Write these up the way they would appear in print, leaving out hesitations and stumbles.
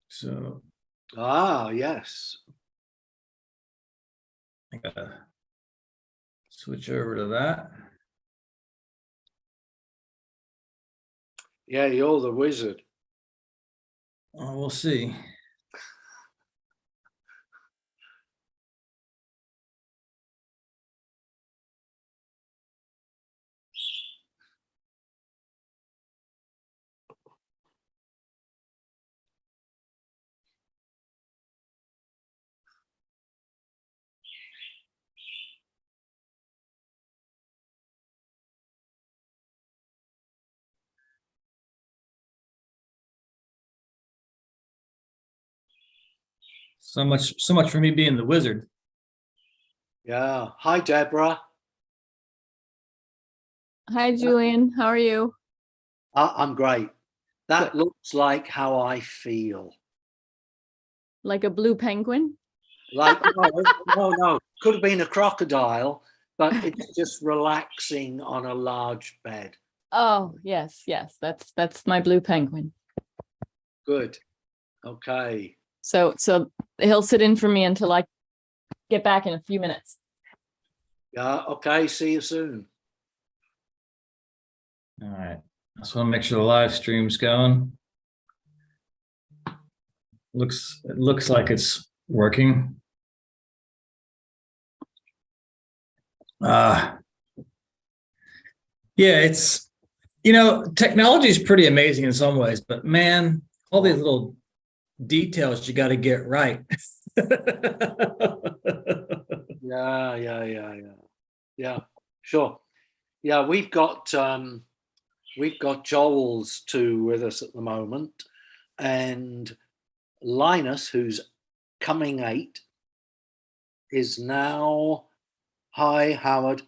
So yes. I gotta switch over to that. Yeah, you're the wizard. Oh, we'll see. So much for me being the wizard. Yeah. Hi, Deborah. Hi, Julian. How are you? I'm great. That looks like how I feel. Like a blue penguin? Like, no. Could have been a crocodile, but it's just relaxing on a large bed. Oh, yes. That's my blue penguin. Good. Okay. So he'll sit in for me until I get back in a few minutes. Yeah. Okay. See you soon. All right. I just want to make sure the live stream's going. It looks like it's working. Yeah, it's, technology is pretty amazing in some ways, but man, all these little details you got to get right. Yeah. Sure. Yeah, we've got Joel's two with us at the moment, and Linus, who's coming 8, is now. Hi, Howard.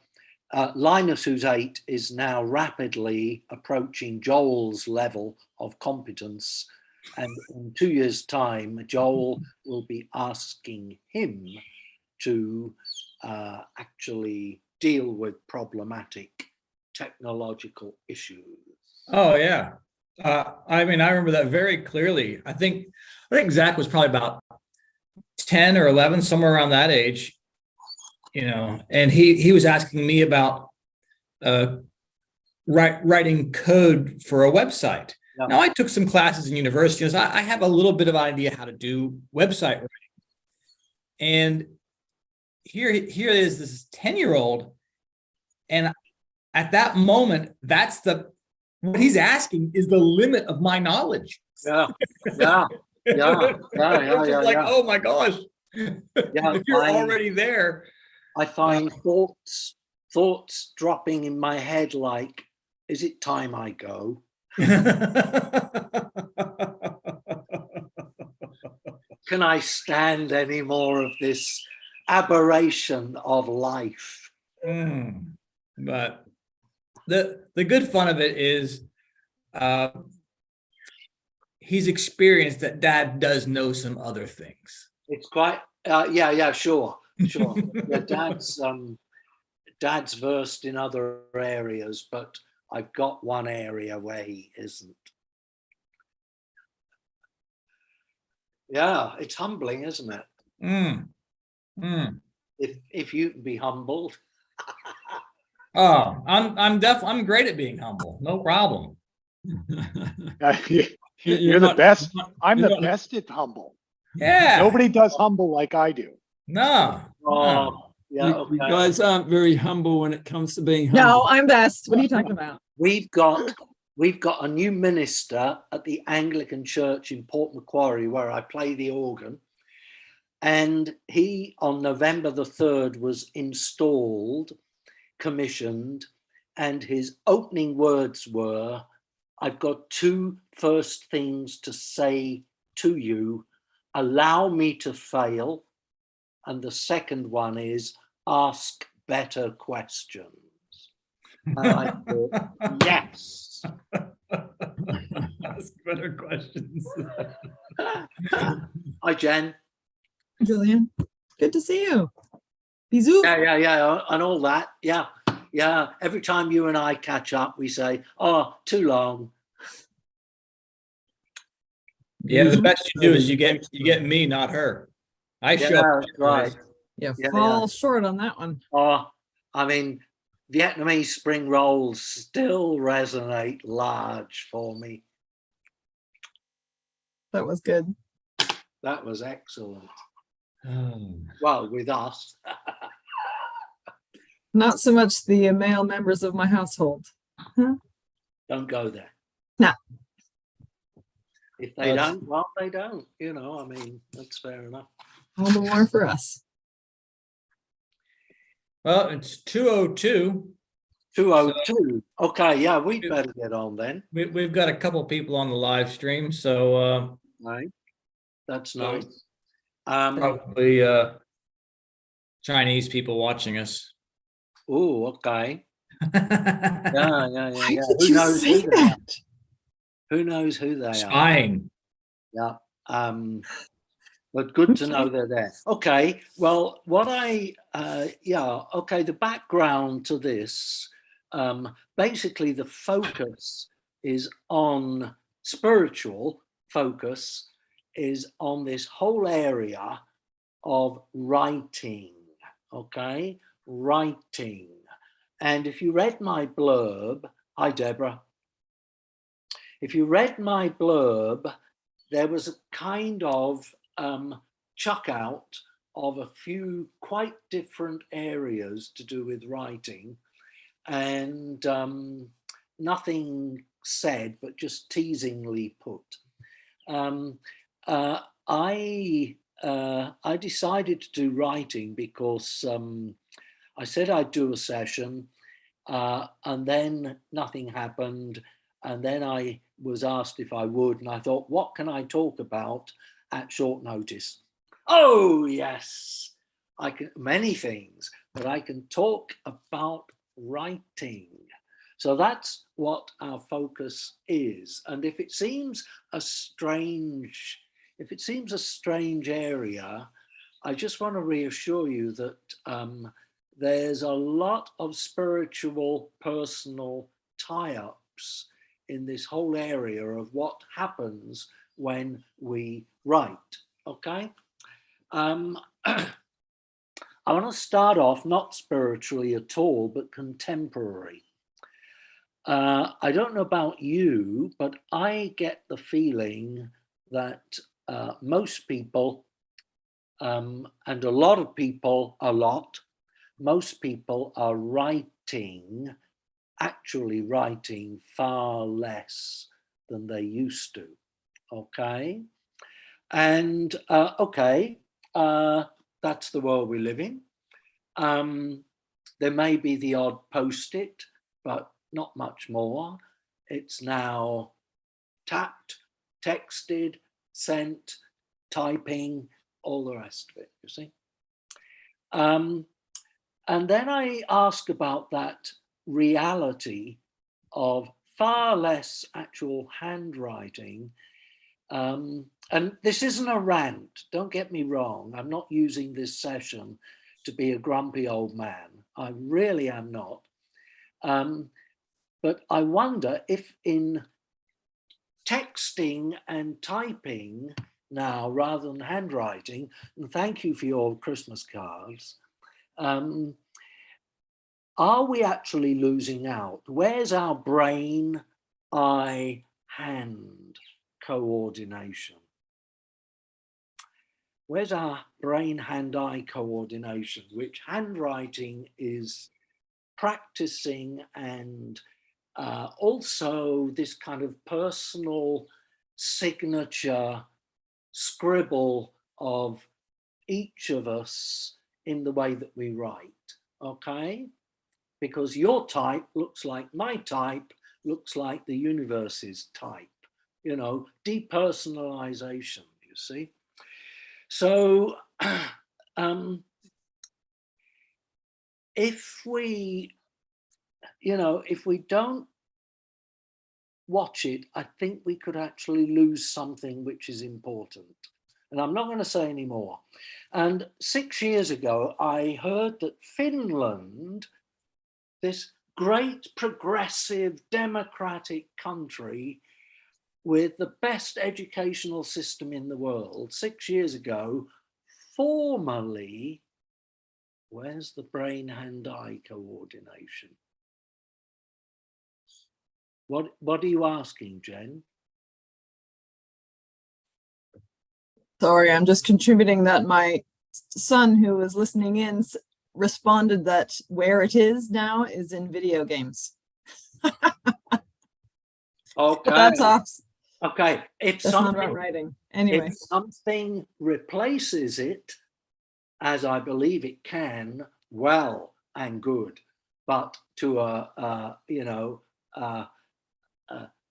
Linus, who's 8, is now rapidly approaching Joel's level of competence. And in 2 years' time, Joel will be asking him to actually deal with problematic technological issues. Oh yeah. I remember that very clearly. I think Zach was probably about 10 or 11, somewhere around that age, and he was asking me about writing code for a website. Yeah. Now, I took some classes in university, so I have a little bit of idea how to do website writing. And here is this 10-year-old, and at that moment, what he's asking is the limit of my knowledge. Yeah. Like, oh my gosh. Yeah, if you're already there. I find thoughts dropping in my head like, is it time I go? Can I stand any more of this aberration of life? But the good fun of it is he's experienced that Dad does know some other things. It's quite sure. Yeah, Dad's versed in other areas, but I've got one area where he isn't. Yeah, it's humbling, isn't it? If you can be humbled. Oh, I'm great at being humble. No problem. You're the best. I'm the best at humble. Yeah. Nobody does humble like I do. No. Yeah, you guys aren't very humble when it comes to being humble. No, I'm best. What are you talking about? We've got a new minister at the Anglican Church in Port Macquarie, where I play the organ. And he, on November the 3rd, was installed, commissioned, and his opening words were, I've got 2 first things to say to you. Allow me to fail. And the second one is ask better questions. And I thought, yes. Ask better questions. Hi, Jen. Julian, good to see you. Bisous. Yeah, and all that. Yeah. Every time you and I catch up, we say, oh, too long. Yeah, the Mhm. best you do is you get me, not her. I show Yeah, up. that's right. Yeah, Yeah, fall short on that one. Oh, I mean, Vietnamese spring rolls still resonate large for me. That was good. That was excellent. Oh. Well, with us. Not so much the male members of my household. Don't go there. No. If they don't, well, they don't. You know, I mean, that's fair enough. All the more for us. Well, it's 2:02. 2:02. Okay, yeah, we'd better get on then. We've got a couple people on the live stream, so Right. That's So- nice. probably Chinese people watching us. Oh, okay. Yeah. Yeah. Why did Who you knows say who they are? that? Who knows who they are? Spying. Yeah. But good to know they're there. Okay. Well, the background to this, basically the focus is on spiritual focus is on this whole area of writing. Okay. Writing. And if you read my blurb, hi, Deborah. If you read my blurb, there was a kind of chuck out of a few quite different areas to do with writing, and nothing said, but just teasingly put. I decided to do writing because I said I'd do a session, and then nothing happened. And then I was asked if I would, and I thought, what can I talk about at short notice? Oh, yes, I can, many things, but I can talk about writing. So that's what our focus is. And if it seems a strange area, I just want to reassure you that there's a lot of spiritual, personal tie-ups in this whole area of what happens when we write. Okay. I want to start off not spiritually at all, but contemporary. I don't know about you, but I get the feeling that most people, and a lot of people, most people are actually writing far less than they used to. Okay. And that's the world we live in. There may be the odd post-it, but not much more. It's now tapped, texted, sent, typing, all the rest of it, you see. And then I ask about that reality of far less actual handwriting. And this isn't a rant, don't get me wrong. I'm not using this session to be a grumpy old man. I really am not. But I wonder if in texting and typing now, rather than handwriting, and thank you for your Christmas cards, are we actually losing out? Where's our brain, eye, hand coordination? Where's our brain, hand, eye coordination, which handwriting is practicing, and also this kind of personal signature scribble of each of us in the way that we write, okay? Because your type looks like my type, looks like the universe's type, you know, depersonalization, you see? So if we don't watch it, I think we could actually lose something which is important. And I'm not going to say any more. And 6 years ago, I heard that Finland, this great progressive democratic country, with the best educational system in the world 6 years ago, formally, where's the brain-hand-eye coordination? What are you asking, Jen? Sorry, I'm just contributing that my son, who was listening in, responded that where it is now is in video games. Okay. But that's off. Okay. If That's not something, about writing. Anyway, if something replaces it, as I believe it can, well and good. But to a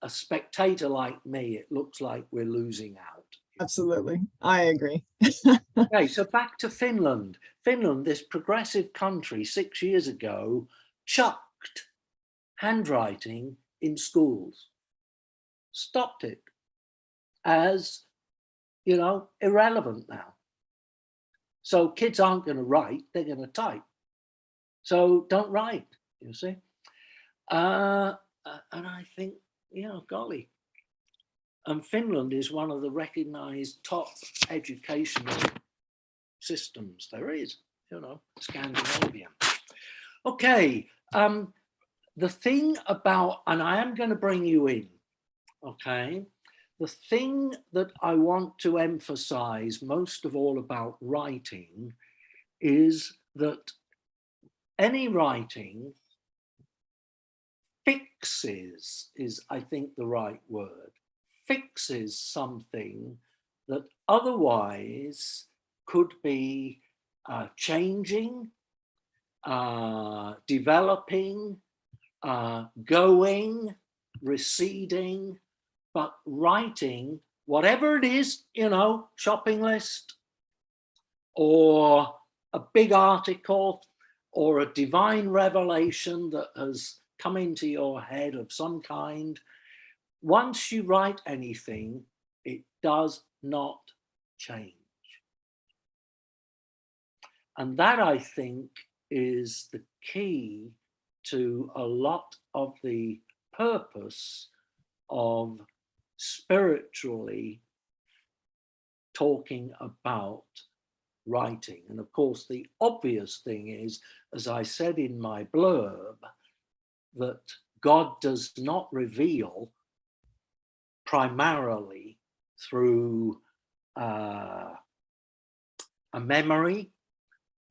spectator like me, it looks like we're losing out. absolutely. I agree. Okay, so back to Finland. Finland, this progressive country 6 years ago, chucked handwriting in schools. Stopped it as, irrelevant now. So kids aren't going to write, they're going to type. So don't write, you see. And I think, golly. And Finland is one of the recognized top educational systems there is, Scandinavian. Okay, the thing about, and I am going to bring you in, okay, the thing that I want to emphasize most of all about writing is that any writing fixes, is I think the right word, fixes something that otherwise could be changing, developing, going, receding, but writing, whatever it is, shopping list or a big article or a divine revelation that has come into your head of some kind, once you write anything, it does not change. And that, I think, is the key to a lot of the purpose of spiritually talking about writing. And of course, the obvious thing is, as I said in my blurb, that God does not reveal primarily through a memory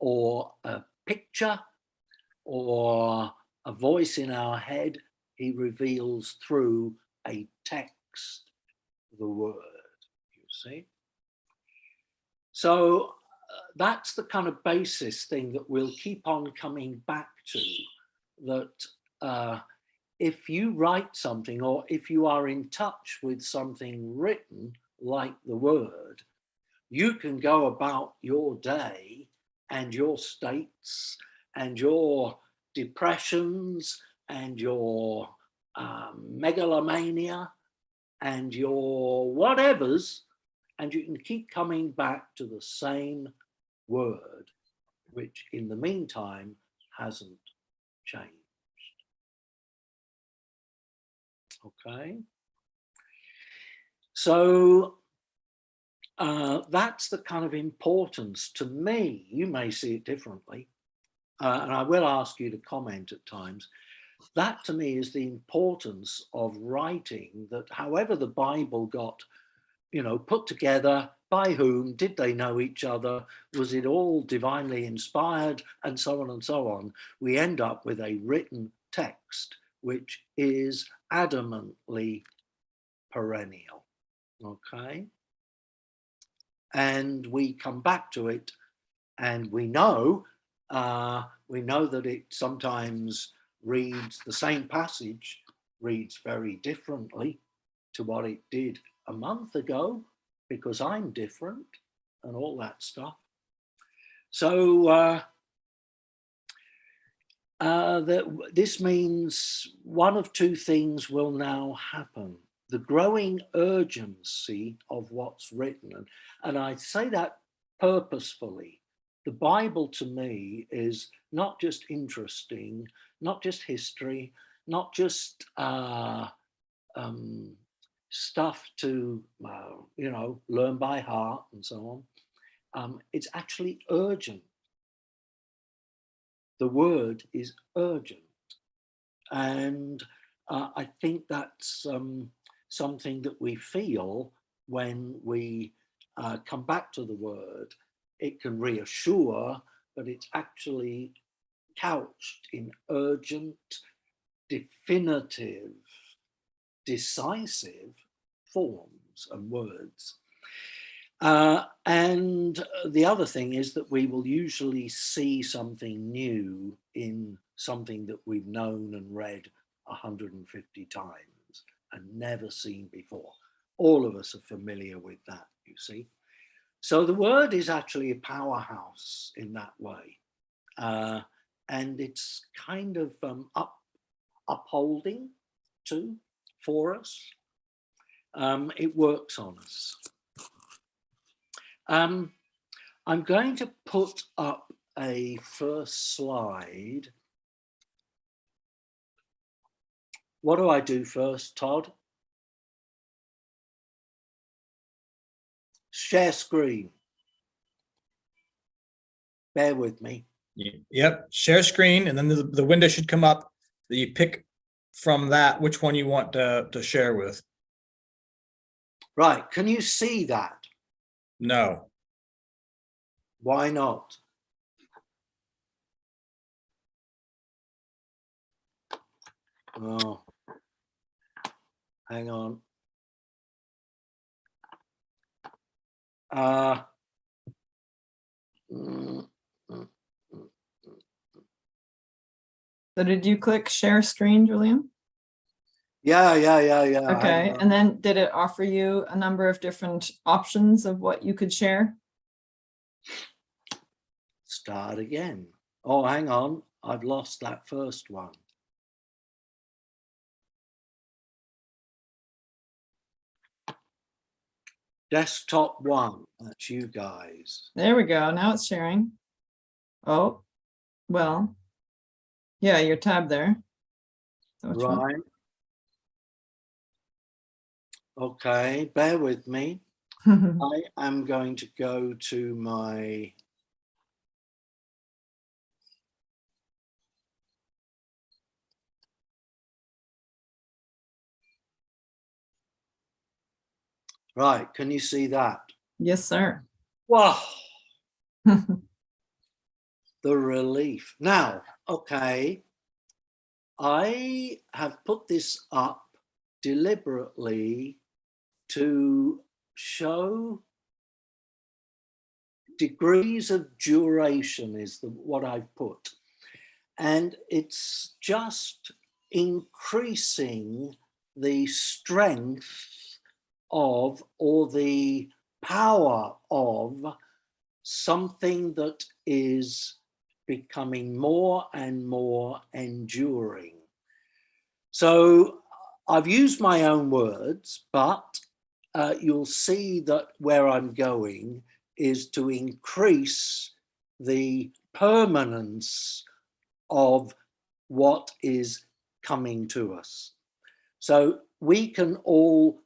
or a picture or a voice in our head. He reveals through a text, the word, you see. So that's the kind of basis thing that we'll keep on coming back to, that if you write something or if you are in touch with something written like the word, you can go about your day and your states and your depressions and your megalomania and your whatevers, and you can keep coming back to the same word, which in the meantime hasn't changed. Okay. So that's the kind of importance to me. You may see it differently, and I will ask you to comment at times. That to me is the importance of writing, that however the Bible got, put together, by whom, did they know each other, was it all divinely inspired, and so on and so on, we end up with a written text which is adamantly perennial. Okay. And we come back to it, and we know that it sometimes reads, the same passage reads very differently to what it did a month ago, because I'm different and all that stuff. So this means one of two things will now happen: the growing urgency of what's written. And I say that purposefully. The Bible to me is not just interesting, not just history, not just stuff to, you know, learn by heart and so on. It's actually urgent. The word is urgent. And I think that's something that we feel when we come back to the word. It can reassure, but it's actually couched in urgent, definitive, decisive forms and words. And the other thing is that we will usually see something new in something that we've known and read 150 times and never seen before. All of us are familiar with that, you see. So the word is actually a powerhouse in that way. And it's kind of upholding too for us. It works on us. I'm going to put up a first slide. What do I do first, Todd? Share screen. Bear with me. Yep, share screen, and then the window should come up. You pick from that which one you want to share with. Right, can you see that? No. Why not? Oh, hang on. So did you click share screen, Julian? Yeah. Okay, and then did it offer you a number of different options of what you could share? Start again. Oh, hang on. I've lost that first one. Desktop 1, that's you guys. There we go. Now it's sharing. Oh, well, yeah, your tab there. So which one? Right. Okay, bear with me. I am going to go to my right. Can you see that? Yes, sir. Wow. The relief. Now, okay, I have put this up deliberately to show degrees of duration is what I've put. And it's just increasing the strength of, or the power of, something that is becoming more and more enduring. So I've used my own words, but you'll see that where I'm going is to increase the permanence of what is coming to us. So we can all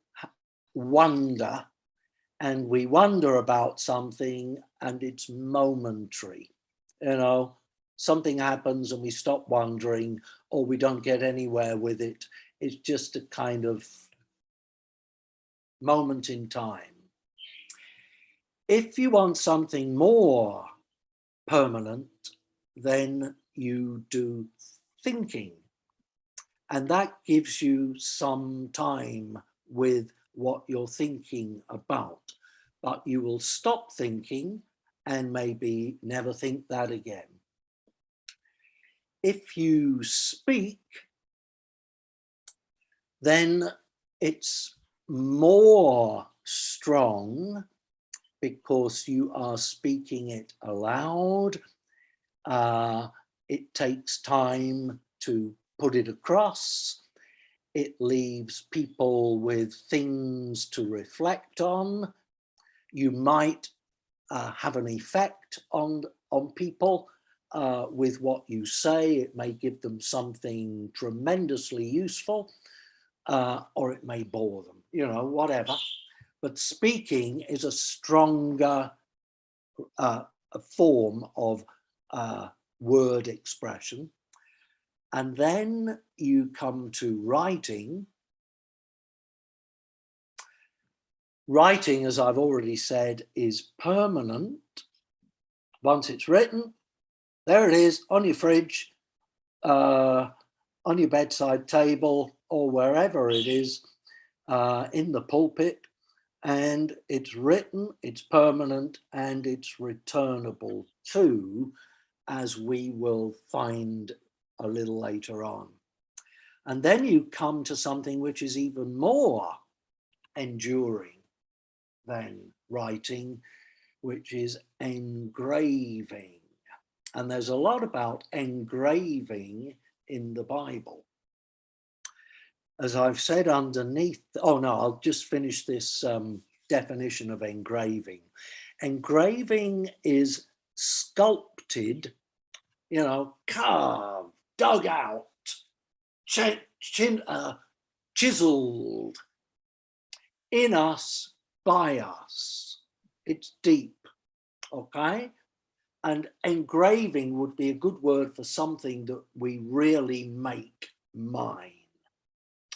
wonder, and we wonder about something and it's momentary. You know, something happens and we stop wondering, or we don't get anywhere with it. It's just a kind of moment in time. If you want something more permanent, then you do thinking. And that gives you some time with what you're thinking about. But you will stop thinking and maybe never think that again. If you speak, then it's more strong because you are speaking it aloud. It takes time to put it across. It leaves people with things to reflect on. You might have an effect on people with what you say. It may give them something tremendously useful, or it may bore them. you know, whatever. But speaking is a stronger a form of word expression. And then you come to writing. Writing, as I've already said, is permanent. Once it's written, there it is on your fridge, on your bedside table, or wherever it is, in the pulpit. And it's written, it's permanent, and it's returnable too, as we will find a little later on. And then you come to something which is even more enduring than writing, which is engraving. And there's a lot about engraving in the Bible. As I've said underneath, oh no, I'll just finish this definition of engraving. Engraving is sculpted, you know, carved, dug out, chiseled in us, by us. It's deep, okay? And engraving would be a good word for something that we really make mine.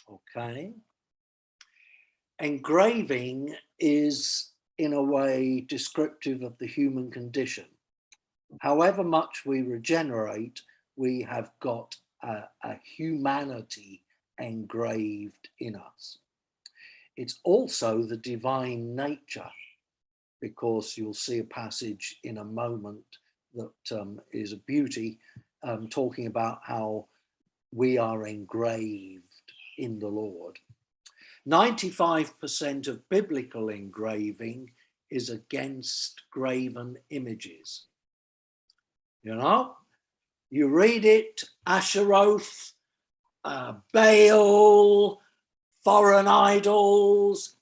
Okay. Engraving is in a way descriptive of the human condition. However much we regenerate, we have got a humanity engraved in us. It's also the divine nature, because you'll see a passage in a moment that is a beauty, talking about how we are engraved in the Lord. 95% of biblical engraving is against graven images. You know, you read it, Asheroth, Baal, foreign idols,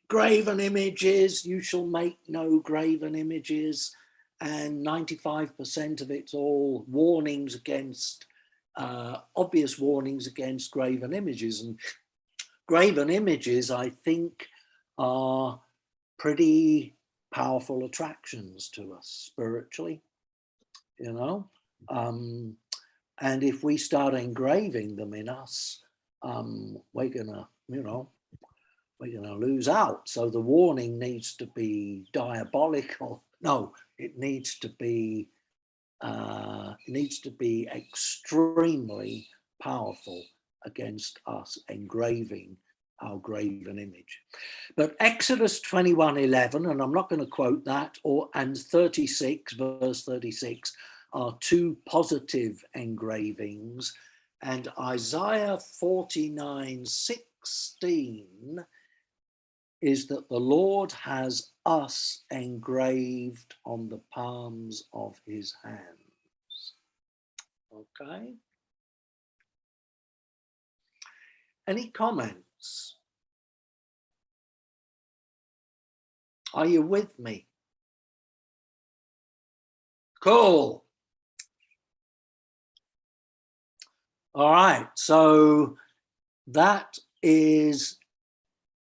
graven images, you shall make no graven images, and 95% of it's all warnings against, obvious warnings against graven images. And graven images, I think, are pretty powerful attractions to us spiritually, you know. And if we start engraving them in us, we're gonna, you know, we're going to lose out. So the warning needs to be diabolical. No, it needs to be extremely powerful against us engraving our graven image. But Exodus 21:11, and I'm not going to quote that, and 36, verse 36, are two positive engravings, and Isaiah 49:16 is that the Lord has us engraved on the palms of his hands. Okay. Any comments? Are you with me? Cool. All right. So that is,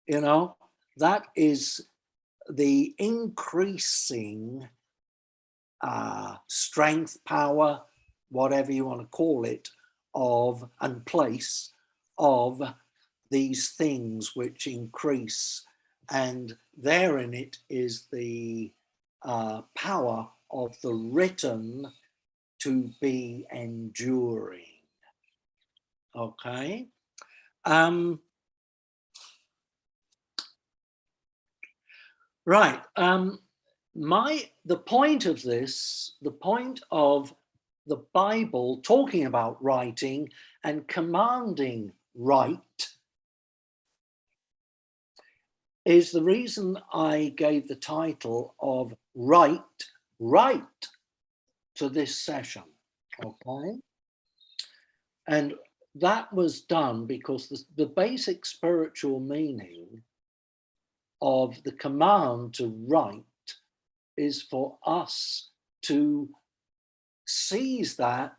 you know, that is the increasing strength, power, whatever you want to call it, of and place of these things which increase. And therein it is the power of the written to be enduring. Okay. Right. The point of this, the point of the Bible talking about writing and commanding write, is the reason I gave the title of Write to this session. Okay. And that was done because the basic spiritual meaning of the command to write is for us to seize that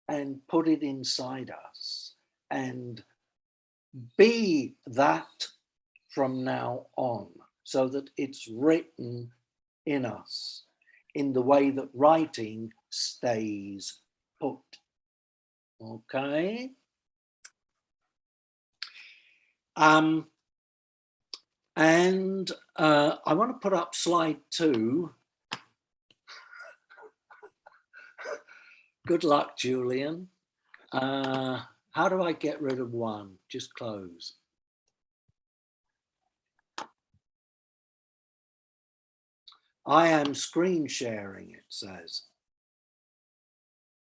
and put it inside us and be that from now on, so that it's written in us in the way that writing stays put. Okay. And I want to put up slide 2. Good luck, Julian. How do I get rid of 1? Just close. I am screen sharing, it says.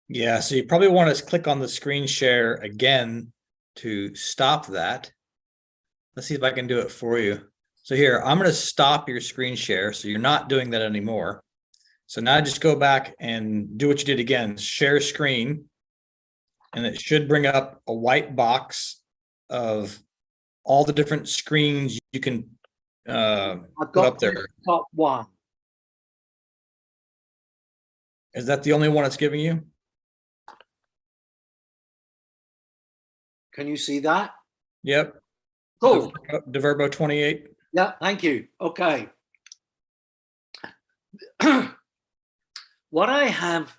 Yeah, so you probably want to click on the screen share again to stop that. Let's see if I can do it for you. So here, I'm going to stop your screen share. So you're not doing that anymore. So now just go back and do what you did again, share screen. And it should bring up a white box of all the different screens you can I've put got up there. top 1. Is that the only one it's giving you? Can you see that? Yep. Cool. DeVerbo 28. Yeah, thank you. Okay. What I have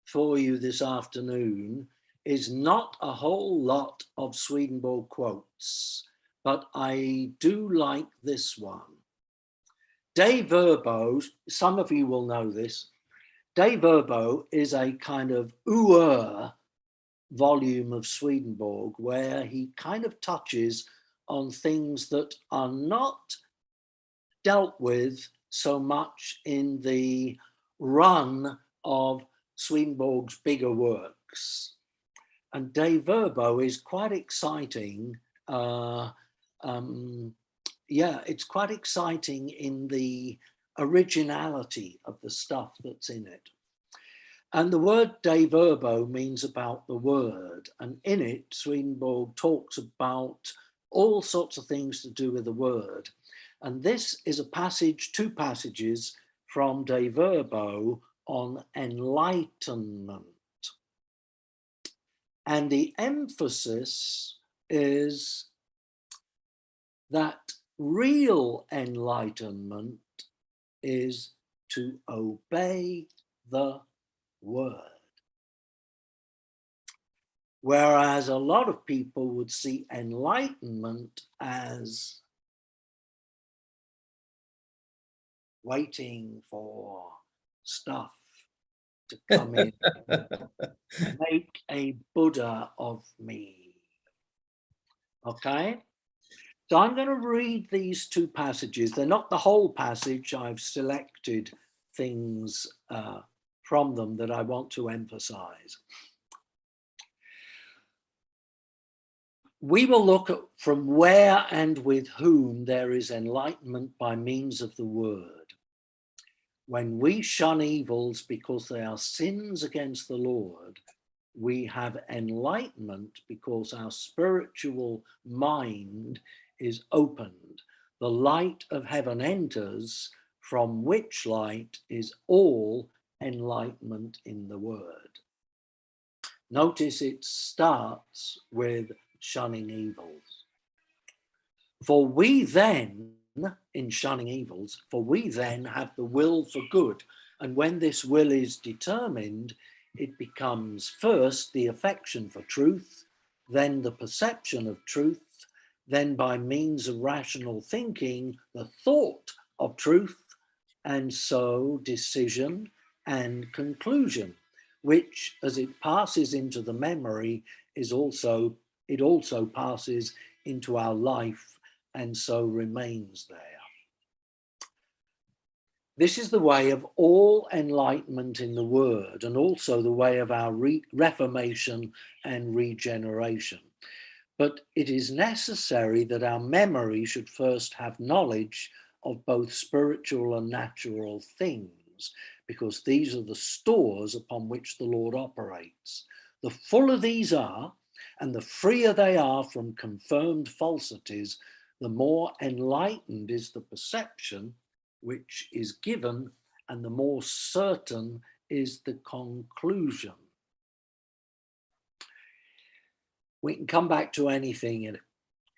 for you this afternoon is not a whole lot of Swedenborg quotes, but I do like this one. De Verbo, some of you will know this. De Verbo is a kind of volume of Swedenborg where he kind of touches on things that are not dealt with so much in the run of Swedenborg's bigger works. And De Verbo is quite exciting. Yeah, it's quite exciting in the originality of the stuff that's in it. And the word De Verbo means about the word. And in it, Swedenborg talks about all sorts of things to do with the word. And this is a passage, 2 passages from De Verbo on enlightenment. And the emphasis is that real enlightenment is to obey the word. Whereas a lot of people would see enlightenment as waiting for stuff to come in, make a Buddha of me. Okay? So I'm going to read these 2 passages. They're not the whole passage. I've selected things from them that I want to emphasize. We will look at from where and with whom there is enlightenment by means of the word. When we shun evils because they are sins against the Lord, we have enlightenment because our spiritual mind is opened. The light of heaven enters, from which light is all enlightenment in the word. Notice it starts with shunning evils. For we then, in shunning evils, for we then have the will for good. And when this will is determined, it becomes first the affection for truth, then the perception of truth, then by means of rational thinking, the thought of truth, and so decision and conclusion, which as it passes into the memory it also passes into our life and so remains there. This is the way of all enlightenment in the word, and also the way of our reformation and regeneration. But it is necessary that our memory should first have knowledge of both spiritual and natural things, because these are the stores upon which the Lord operates. The fuller these are, and the freer they are from confirmed falsities, the more enlightened is the perception which is given, and the more certain is the conclusion. We can come back to anything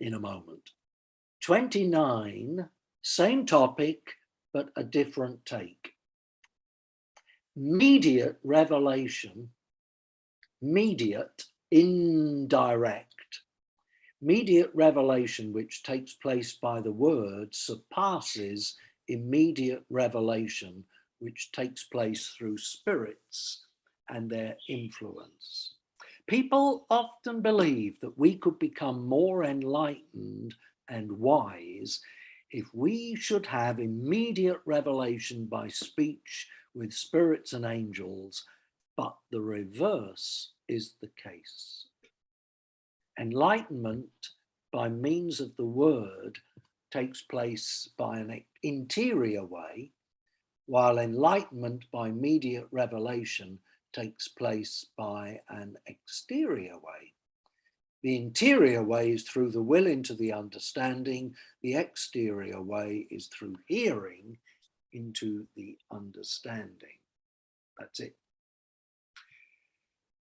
in a moment. 29, same topic, but a different take. Mediate revelation, mediate, indirect. Mediate revelation, which takes place by the word, surpasses immediate revelation, which takes place through spirits and their influence. People often believe that we could become more enlightened and wise if we should have immediate revelation by speech with spirits and angels, but the reverse is the case. Enlightenment by means of the word takes place by an interior way, while enlightenment by immediate revelation takes place by an exterior way. The interior way is through the will into the understanding. The exterior way is through hearing into the understanding. That's it.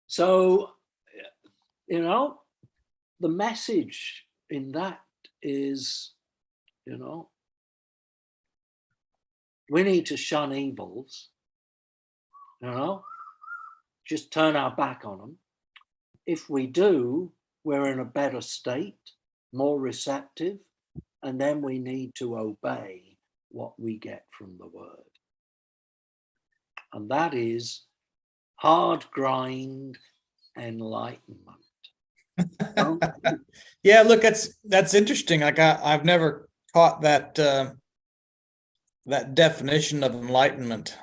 So, you know, the message in that is, you know, we need to shun evils, you know, just turn our back on them. If we do, we're in a better state, more receptive, and then we need to obey what we get from the word. And that is hard grind enlightenment. Yeah, look, that's interesting. Like I've never caught that that definition of enlightenment.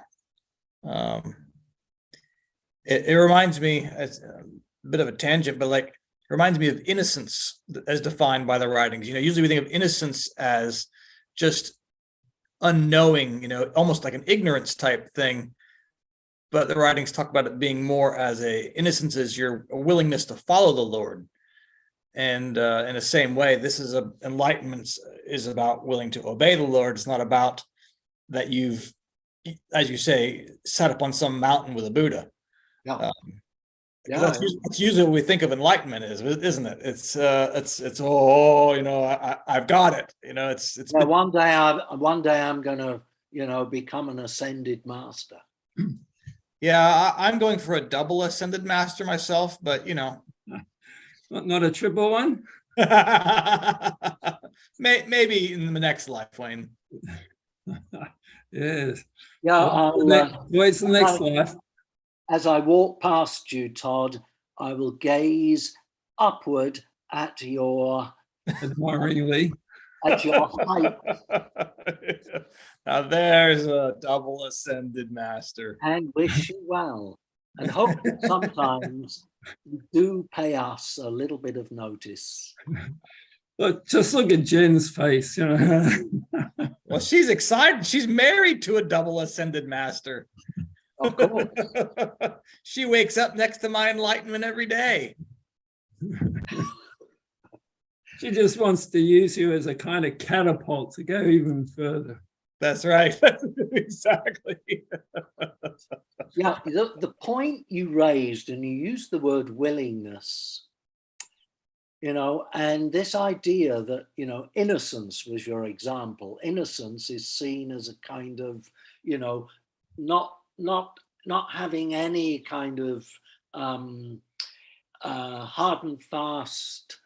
It reminds me, it's a bit of a tangent, but like it reminds me of innocence as defined by the writings. You know, usually we think of innocence as just unknowing, you know, almost like an ignorance type thing. But the writings talk about it being more as innocence is your willingness to follow the Lord. And in the same way, this is enlightenment is about willing to obey the Lord. It's not about that you've, as you say, sat up on some mountain with a Buddha. Yeah. That's usually what we think of enlightenment is, isn't it? It's oh, you know, I've got it. You know, it's. Yeah, one day I'm going to, you know, become an ascended master. Yeah, I'm going for a double ascended master myself, but you know, not a triple one. Maybe in the next life, Wayne. Yes. Yeah. What's the next life? As I walk past you, Todd, I will gaze upward at your admiringly at your height. Now there's a double ascended master. And wish you well. And hope that sometimes you do pay us a little bit of notice. Look, just look at Jen's face, you know. Well, she's excited. She's married to a double ascended master. Of course. She wakes up next to my enlightenment every day. She just wants to use you as a kind of catapult to go even further. That's right. Exactly. Yeah, the point you raised, and you used the word willingness, you know, and this idea that, you know, innocence was your example. Innocence is seen as a kind of, you know, not having any kind of hard and fast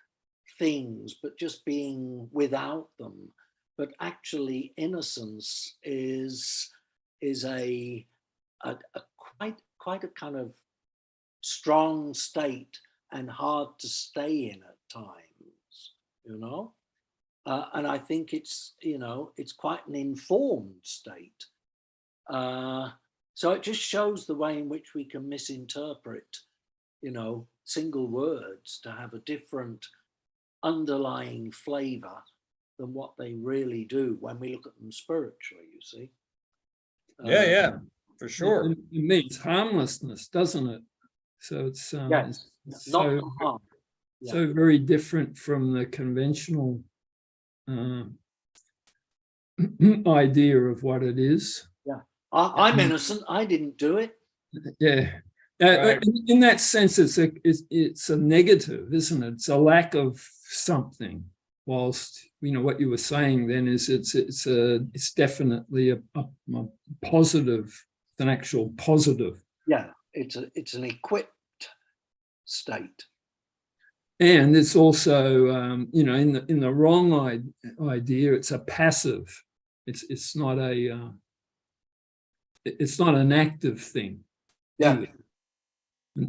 things, but just being without them. But actually, innocence is a quite a kind of strong state and hard to stay in at times, you know. And I think it's, you know, it's quite an informed state. So it just shows the way in which we can misinterpret, you know, single words to have a different underlying flavor than what they really do when we look at them spiritually, you see. Yeah, for sure. It means harmlessness, doesn't it? So it's, yes, it's not harm. Yeah. So very different from the conventional idea of what it is. Yeah, I'm innocent. I didn't do it. Yeah. Right. In that sense, it's a negative, isn't it? It's a lack of something whilst, you know, what you were saying then is it's definitely a positive, it's an actual positive. Yeah, it's an equipped state. And it's also, you know, in the wrong idea, it's a passive. It's not an active thing. Yeah.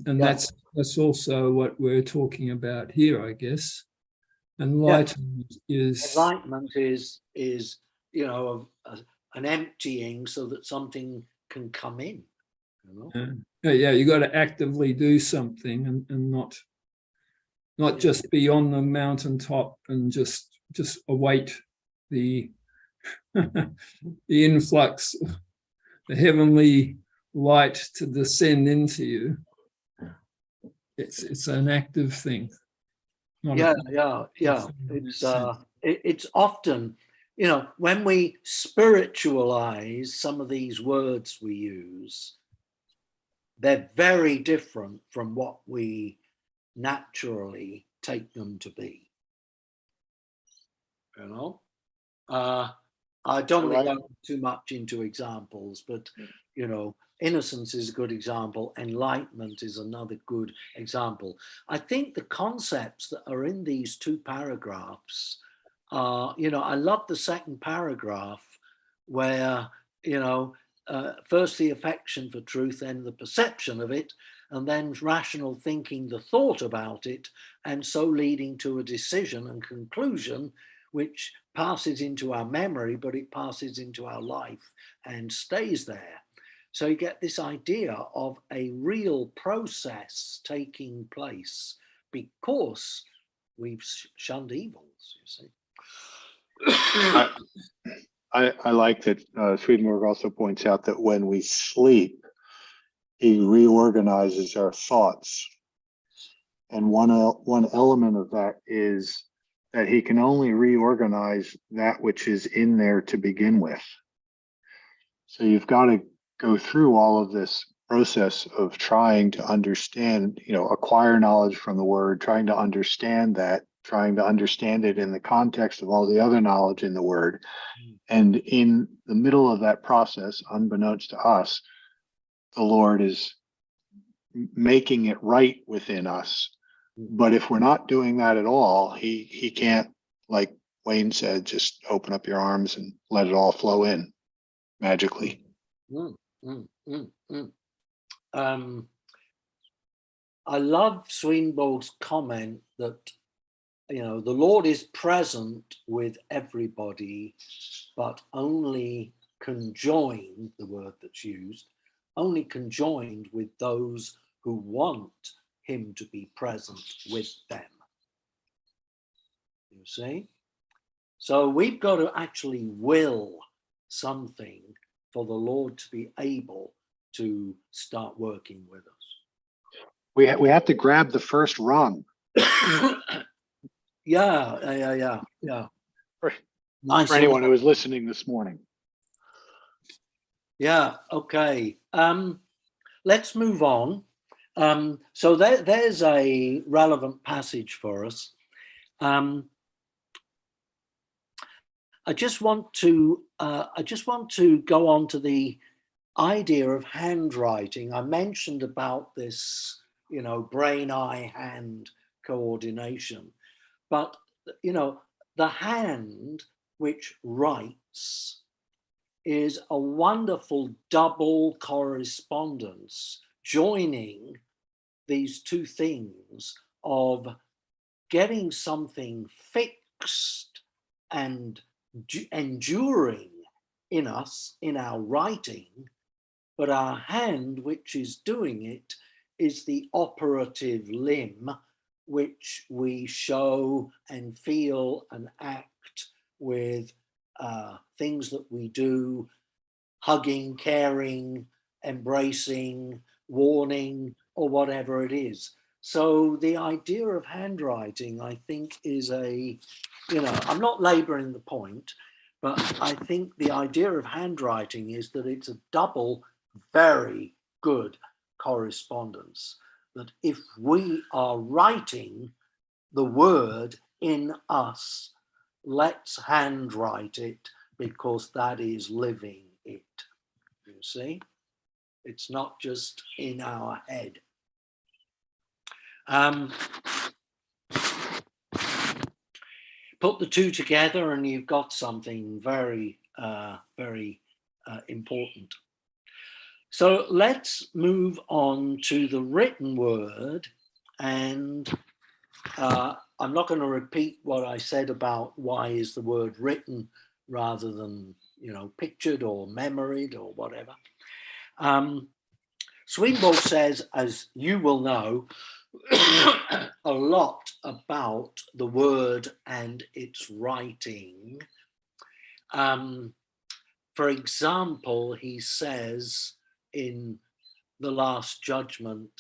And Yeah. that's also what we're talking about here, I guess. Enlightenment is you know, an emptying so that something can come in. You know? Yeah, you got to actively do something and not just be on the mountaintop and just await the the influx, the heavenly light to descend into you. It's an active thing. Yeah. It's often, you know, when we spiritualize some of these words we use, they're very different from what we naturally take them to be. You know, I don't want to go too much into examples, but you know, innocence is a good example. Enlightenment is another good example. I think the concepts that are in these two paragraphs are, you know, I love the second paragraph where, you know, first the affection for truth, then the perception of it, and then rational thinking, the thought about it, and so leading to a decision and conclusion, which passes into our memory, but it passes into our life and stays there. So you get this idea of a real process taking place because we've shunned evils, you see. I like that Swedenborg also points out that when we sleep, he reorganizes our thoughts. And one element of that is that he can only reorganize that which is in there to begin with. So you've got to go through all of this process of trying to understand, you know, acquire knowledge from the word, trying to understand that, trying to understand it in the context of all the other knowledge in the word. And in the middle of that process, unbeknownst to us, the Lord is making it right within us. But if we're not doing that at all, he can't, like Wayne said, just open up your arms and let it all flow in magically. I love Swedenborg's comment that, you know, the Lord is present with everybody, but only conjoined, the word that's used, only conjoined with those who want him to be present with them. You see? So we've got to actually will something for the Lord to be able to start working with us. We have to grab the first rung. Yeah. For anyone who is listening this morning. Yeah, okay. Let's move on. So there's a relevant passage for us. I just want to go on to the idea of handwriting. I mentioned about this, you know, brain, eye, hand coordination, but you know, the hand which writes is a wonderful double correspondence joining these two things of getting something fixed and enduring in us, in our writing, but our hand which is doing it is the operative limb which we show and feel and act with things that we do, hugging, caring, embracing, warning, or whatever it is. So the idea of handwriting, I think, is a, you know, I'm not laboring the point, but I think the idea of handwriting is that it's a double, very good correspondence. That if we are writing the word in us, let's handwrite it because that is living it. You see, it's not just in our head. Put the two together and you've got something very, very important. So let's move on to the written word, and I'm not going to repeat what I said about why is the word written rather than, you know, pictured or memoried or whatever. Swedenborg says, as you will know, a lot about the word and its writing. For example, he says in the Last Judgment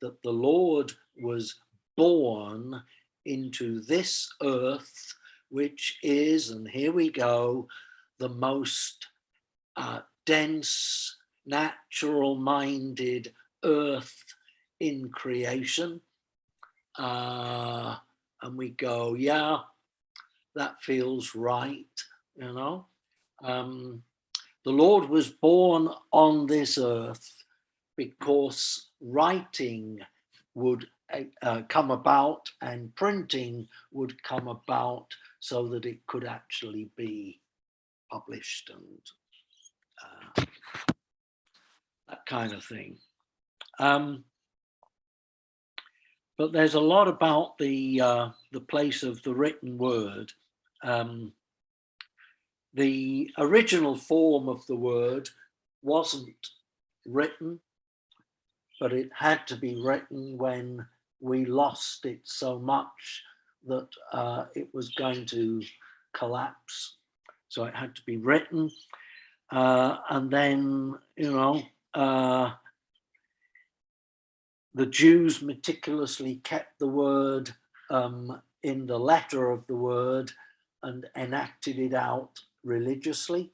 that the Lord was born into this earth, which is, and here we go, the most dense, natural-minded earth in creation. And we go, yeah, that feels right, you know. The Lord was born on this earth because writing would come about and printing would come about so that it could actually be published and that kind of thing. But there's a lot about the place of the written word. The original form of the word wasn't written, but it had to be written when we lost it so much that it was going to collapse. So it had to be written. And then, you know, the Jews meticulously kept the word in the letter of the word and enacted it out religiously.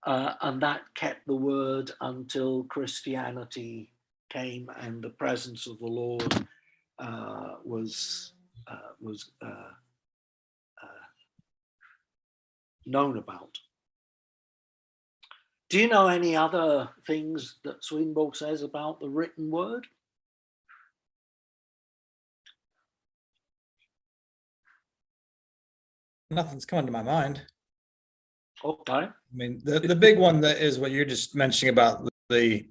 And that kept the word until Christianity came and the presence of the Lord was known about. Do you know any other things that Swedenborg says about the written word? Nothing's coming to my mind. Okay. I mean, the big one that is what you're just mentioning about the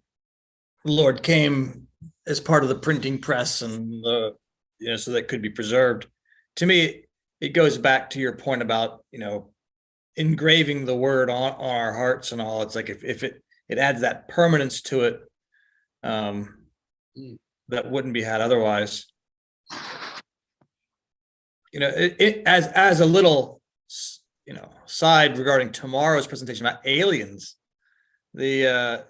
Lord came as part of the printing press and the, you know, so that could be preserved. To me, it goes back to your point about, you know, engraving the word on our hearts and all. It's like if it adds that permanence to it, that wouldn't be had otherwise. You know, it as a little, you know, side regarding tomorrow's presentation about aliens. It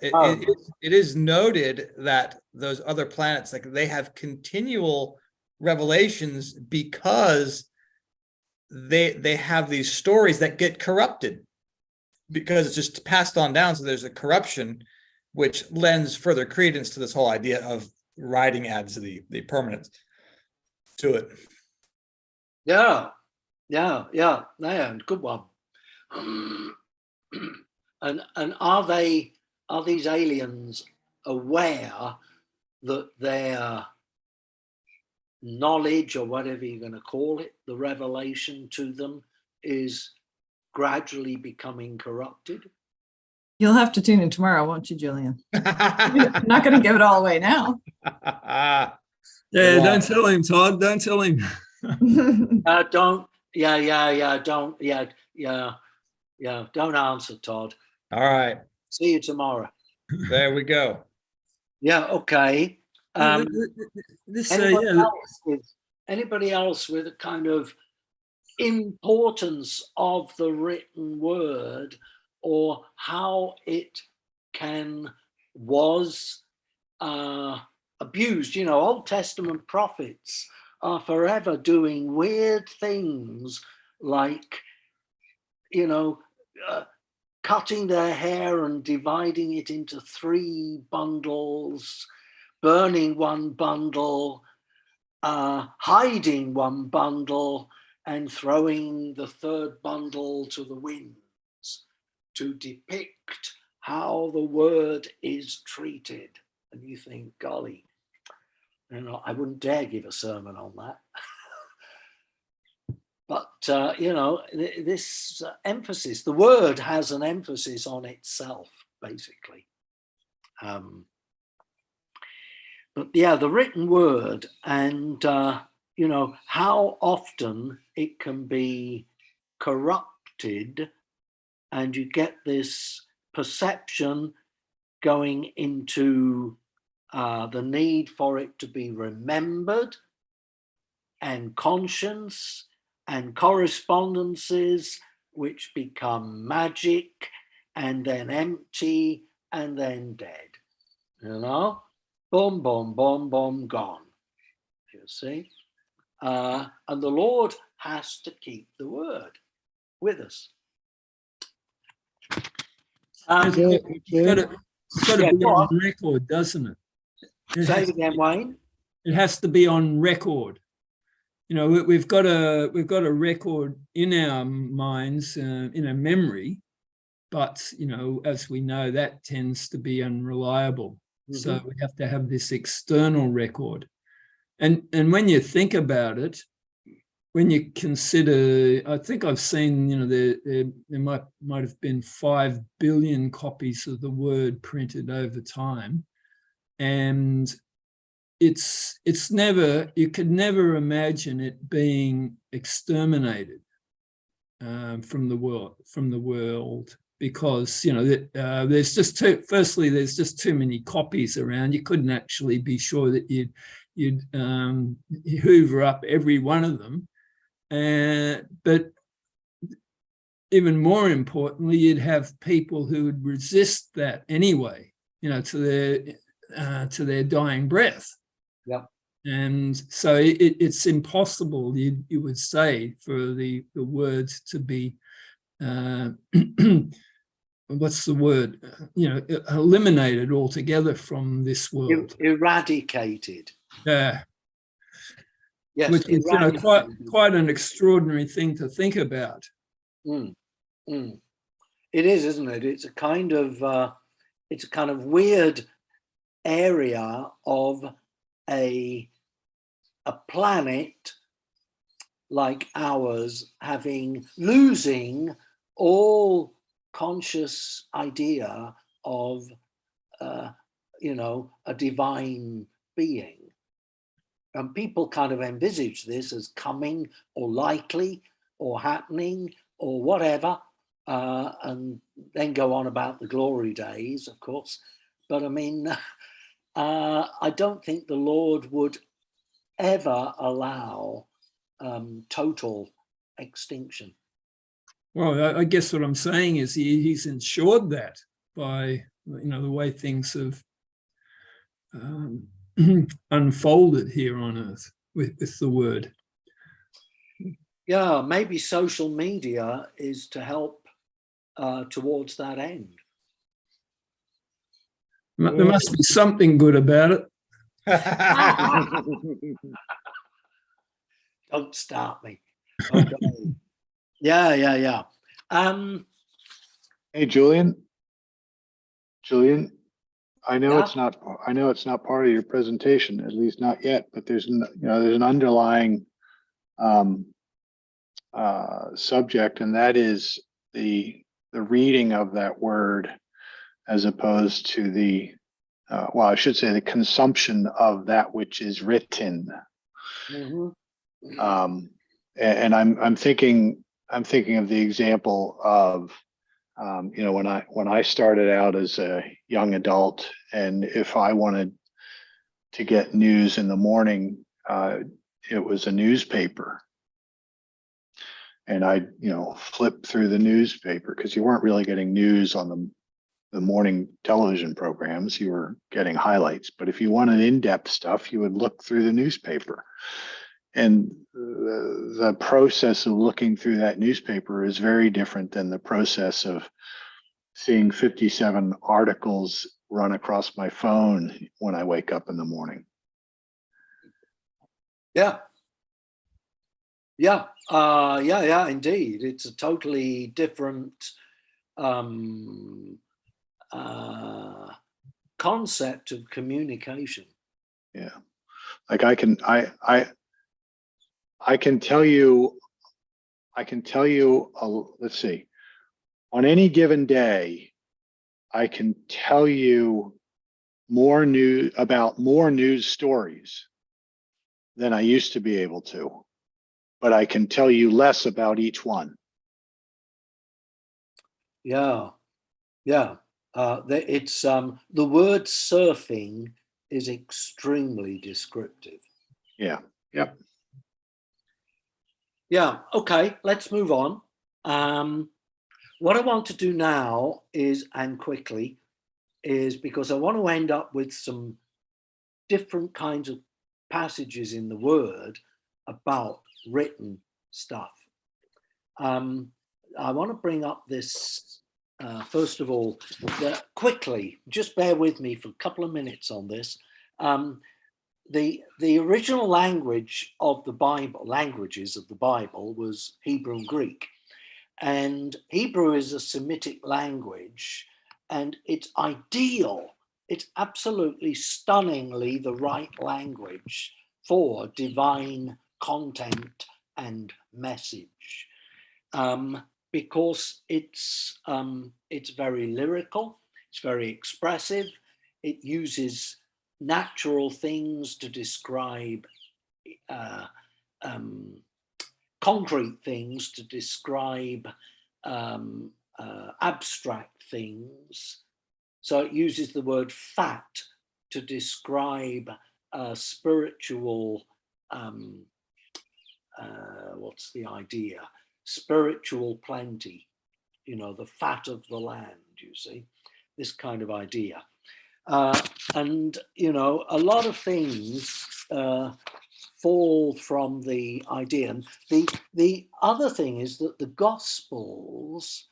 is noted that those other planets, like, they have continual revelations because they have these stories that get corrupted because it's just passed on down. So there's a corruption, which lends further credence to this whole idea of writing adds the permanence to it. Yeah, good one. And are these aliens aware that their knowledge, or whatever you're going to call it, the revelation to them, is gradually becoming corrupted? You'll have to tune in tomorrow, won't you, Julian? I'm not going to give it all away now. Yeah, don't tell him, Todd. Don't tell him. Don't. Don't answer, Todd. All right. See Tomorrow. There we go. Yeah. Okay. Anybody else with a kind of importance of the written word, or how it was abused? You know, Old Testament prophets are forever doing weird things like, you know, cutting their hair and dividing it into 3 bundles, burning one bundle, hiding one bundle, and throwing the third bundle to the winds to depict how the word is treated. And you think, golly, you know, I wouldn't dare give a sermon on that. But, you know, this emphasis, the word has an emphasis on itself, basically. But yeah, the written word and, you know, how often it can be corrupted and you get this perception going into the need for it to be remembered and conscience and correspondences which become magic and then empty and then dead, you know, boom, boom, boom, boom, gone, you see. And the Lord has to keep the word with us. It's got to be on record, doesn't it? Say it again, Wayne. It has to be on record. You know, we've got a record in our minds, in our memory, but you know, as we know, that tends to be unreliable. So we have to have this external record. And when you think about it, when you consider, I think I've seen, you know, there might have been 5 billion copies of the word printed over time, and it's never, you could never imagine it being exterminated from the world, because, you know, there's just there's just too many copies around. You couldn't actually be sure that you'd hoover up every one of them. But even more importantly, you'd have people who would resist that anyway, you know, to their dying breath. Yeah. And so it's impossible, you would say, for the words to be what's the word? You know, eliminated altogether from this world. Eradicated. Yeah. Yes, which is, you know, quite an extraordinary thing to think about. It is, isn't it? It's a kind of weird area of a planet like ours losing all conscious idea of you know, a divine being. And people kind of envisage this as coming or likely or happening or whatever, and then go on about the glory days, of course. But I mean, I don't think the Lord would ever allow total extinction. Well, I guess what I'm saying is he's ensured that by, you know, the way things have unfolded here on earth with the word. Yeah, maybe social media is to help towards that end. There must be something good about it. Don't start me. Okay. Yeah. Hey, Julian, I know it's not part of your presentation, at least not yet, but there's an underlying subject, and that is the reading of that word, as opposed to the well, I should say the consumption of that which is written. And I'm thinking of the example of you know, when I started out as a young adult, and if I wanted to get news in the morning, it was a newspaper, and I'd, you know, flip through the newspaper, because you weren't really getting news on the morning television programs. You were getting highlights. But if you wanted in-depth stuff, you would look through the newspaper. And the process of looking through that newspaper is very different than the process of seeing 57 articles run across my phone when I wake up in the morning. Yeah. Yeah, yeah, indeed. It's a totally different concept of communication. Yeah. Like I can tell you, let's see, on any given day, I can tell you more news stories than I used to be able to, but I can tell you less about each one. Yeah, yeah. It's the word surfing is extremely descriptive. Yeah. Yep. Yeah. Okay. Let's move on. What I want to do now is, and quickly, is because I want to end up with some different kinds of passages in the Word about written stuff. I want to bring up this, first of all, quickly, just bear with me for a couple of minutes on this. The original language of the Bible, languages of the Bible, was Hebrew and Greek. And Hebrew is a Semitic language, and it's ideal. It's absolutely stunningly the right language for divine content and message, because it's very lyrical, it's very expressive. It uses natural things to describe concrete things, to describe abstract things. So it uses the word fat to describe spiritual, what's the idea? Spiritual plenty, you know, the fat of the land, you see, this kind of idea. And, you know, a lot of things fall from the idea. And the other thing is that the Gospels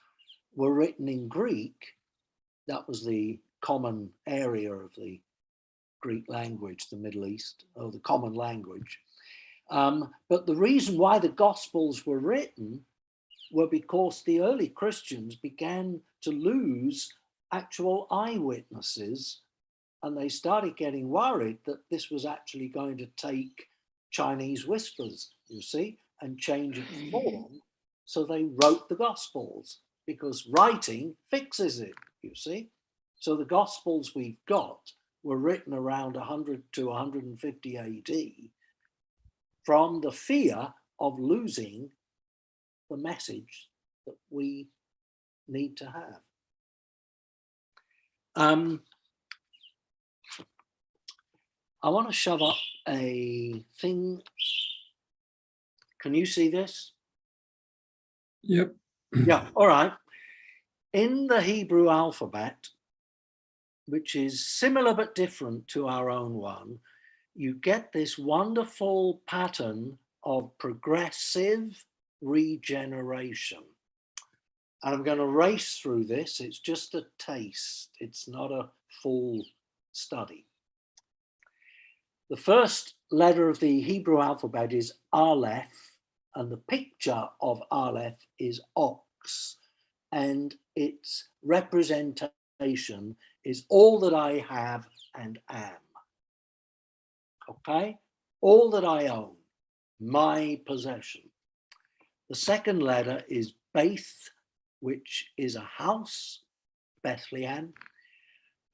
were written in Greek. That was the common area of the Greek language, the Middle East, or the common language. But the reason why the Gospels were written were because the early Christians began to lose actual eyewitnesses, and they started getting worried that this was actually going to take Chinese whispers, you see, and change its form. So they wrote the Gospels, because writing fixes it, you see. So the Gospels we've got were written around 100 to 150 AD from the fear of losing the message that we need to have. I want to shove up a thing. Can you see this? Yep. Yeah, all right. In the Hebrew alphabet, which is similar but different to our own one, you get this wonderful pattern of progressive regeneration. And I'm going to race through this. It's just a taste. It's not a full study. The first letter of the Hebrew alphabet is Aleph, and the picture of Aleph is ox, and its representation is all that I have and am. Okay? All that I own, my possession. The second letter is Beth, which is a house, Bethlehem,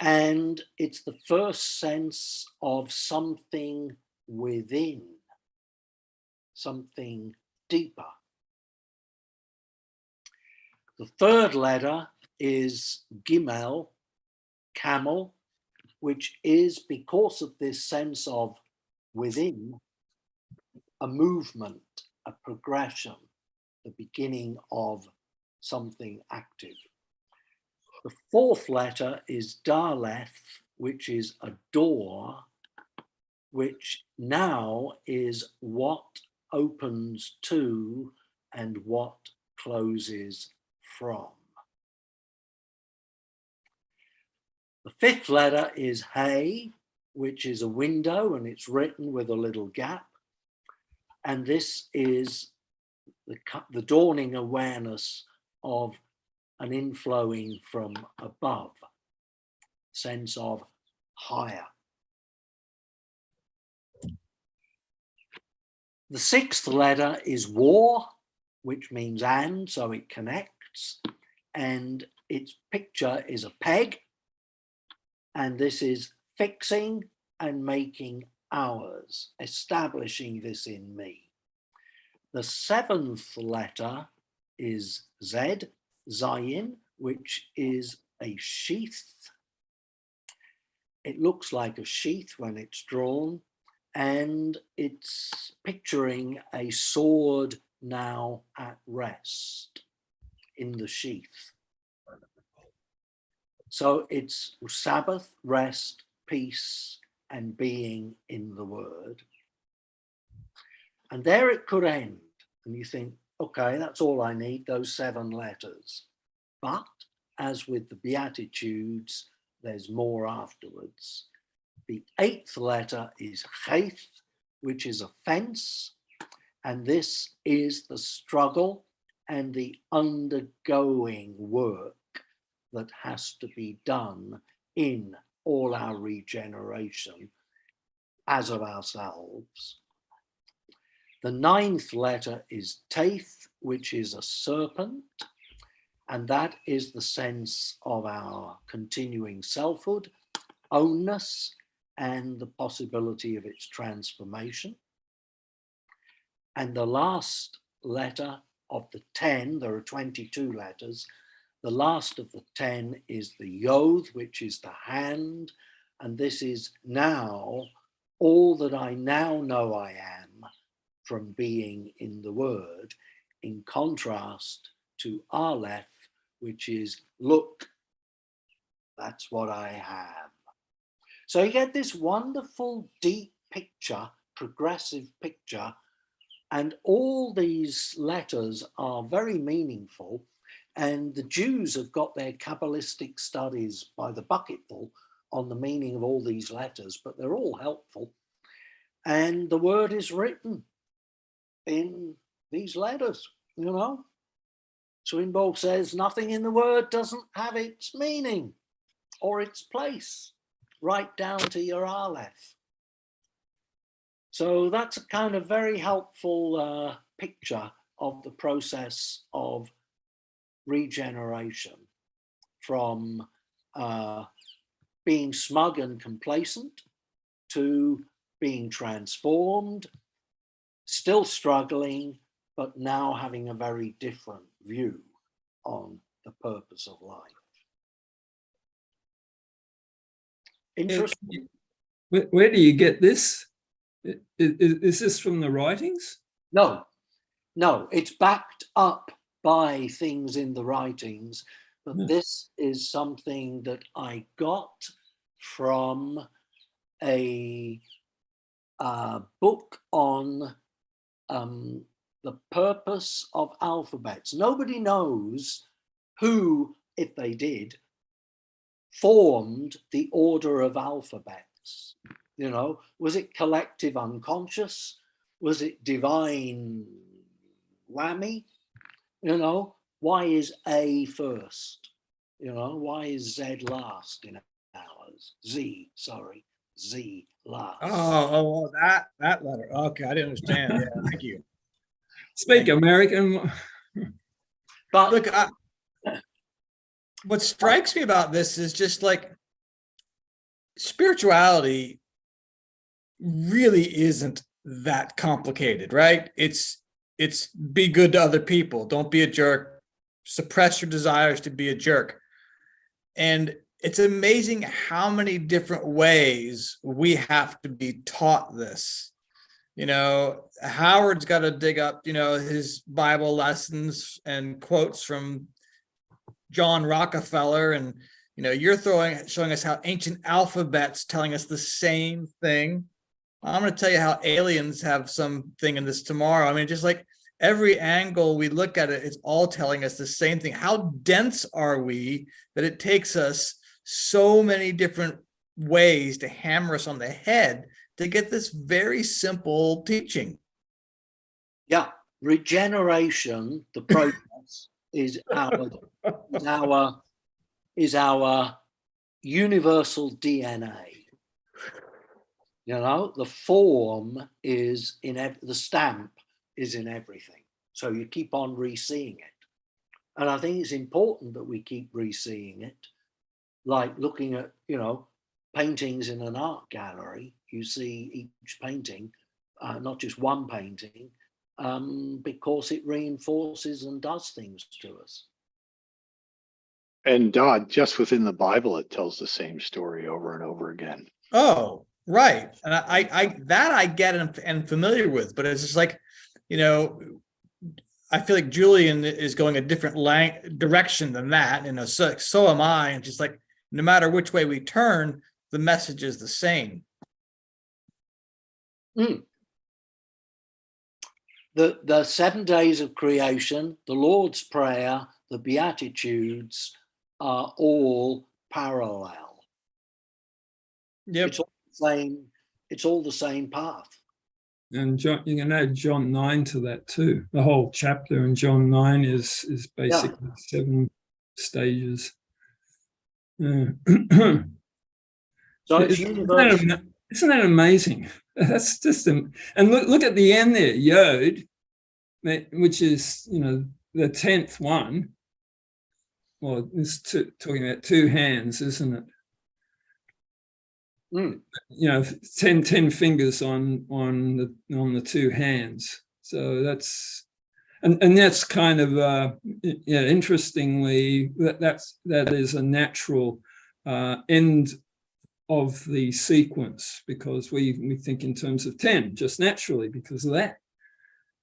and it's the first sense of something within, something deeper. The third letter is Gimel, camel, which is, because of this sense of within, a movement, a progression, the beginning of something active. The fourth letter is Daleth, which is a door, which now is what opens to and what closes from. The fifth letter is Hey, which is a window, and it's written with a little gap. And this is the dawning awareness of an inflowing from above, sense of higher. The sixth letter is war, which means and, so it connects, and its picture is a peg, and this is fixing and making ours, establishing this in me. The seventh letter is Z, Zayin, which is a sheath. It looks like a sheath when it's drawn, and it's picturing a sword now at rest in the sheath. So it's Sabbath, rest, peace, and being in the word. And there it could end. And you think, okay, that's all I need, those 7 letters. But as with the Beatitudes, there's more afterwards. The 8th letter is Chet, which is a fence. And this is the struggle and the undergoing work that has to be done in all our regeneration as of ourselves. The 9th letter is Teth, which is a serpent, and that is the sense of our continuing selfhood, ownness, and the possibility of its transformation. And the last letter of the 10, there are 22 letters, the last of the 10 is the Yod, which is the hand, and this is now all that I now know I am from being in the word, in contrast to Aleph, which is look, that's what I have. So you get this wonderful deep picture, progressive picture, and all these letters are very meaningful. And the Jews have got their Kabbalistic studies by the bucketful on the meaning of all these letters, but they're all helpful. And the word is written in these letters, you know. Swinburne says nothing in the word doesn't have its meaning or its place, right down to your Aleph. So that's a kind of very helpful picture of the process of regeneration from being smug and complacent to being transformed, still struggling, but now having a very different view on the purpose of life. Interesting. Where do you get this? Is this from the writings? No, it's backed up by things in the writings, but this is something that I got from a book on the purpose of alphabets. Nobody knows who, if they did, formed the order of alphabets. You know, was it collective unconscious? Was it divine whammy? You know, why is A first? You know, why is Z last in ours? Z last. Oh, that letter. Okay, I didn't understand. Yeah, thank you. Speak American. But look, what strikes me about this is just like spirituality really isn't that complicated, right? It's be good to other people. Don't be a jerk. Suppress your desires to be a jerk. And it's amazing how many different ways we have to be taught this. You know, Howard's got to dig up, you know, his Bible lessons and quotes from John Rockefeller. And, you know, you're showing us how ancient alphabets telling us the same thing. I'm going to tell you how aliens have something in this tomorrow. I mean, just like every angle we look at it, it's all telling us the same thing. How dense are we that it takes us so many different ways to hammer us on the head to get this very simple teaching? yeah, regeneration, the process, is our universal DNA. You know, the form is in the stamp is in everything. So you keep on re-seeing it. And I think it's important that we keep re-seeing it. Like looking at, you know, paintings in an art gallery, you see each painting, not just one painting, because it reinforces and does things to us. And just within the Bible, it tells the same story over and over again. Oh, right. And I get and am familiar with, but it's just like, you know, I feel like Julian is going a different direction than that. You know, so am I. And just like, no matter which way we turn, the message is the same. The 7 days of creation, the Lord's Prayer, the Beatitudes are all parallel. Yep. It's all the same path. And John, you can add John 9 to that too. The whole chapter in John 9 is basically 7 stages. So it's universal. Isn't that amazing? That's just and look at the end there, Yod, which is, you know, the 10th one. Well, it's talking about 2 hands, isn't it? You know, 10 fingers on the 2 hands. So that's and that's kind of interestingly that is a natural end of the sequence, because we think in terms of 10 just naturally because of that.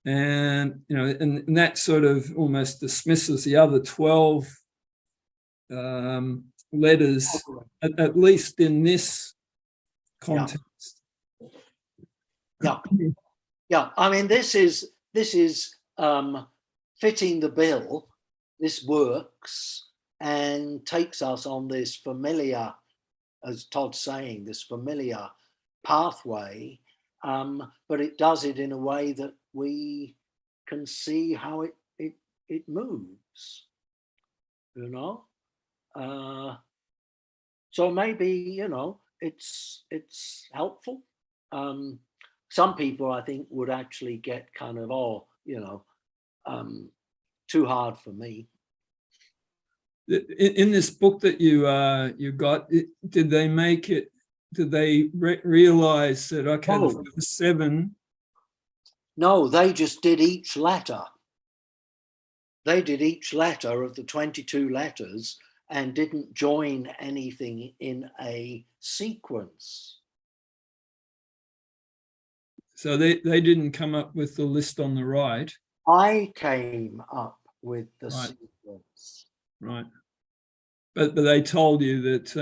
And you know, and that sort of almost dismisses the other 12 letters, at least in this context. Yeah. I mean, this is fitting the bill. This works and takes us on this familiar, as Todd's saying, this familiar pathway, but it does it in a way that we can see how it moves, you know. So maybe, you know, it's helpful. Some people, I think, would actually get kind of, you know, too hard for me. In this book that you got, did they make it? Did they realize that the first 7? No, they just did each letter. They did each letter of the 22 letters and didn't join anything in a sequence. So they didn't come up with the list on the right. I came up with the sequence. Right. But they told you that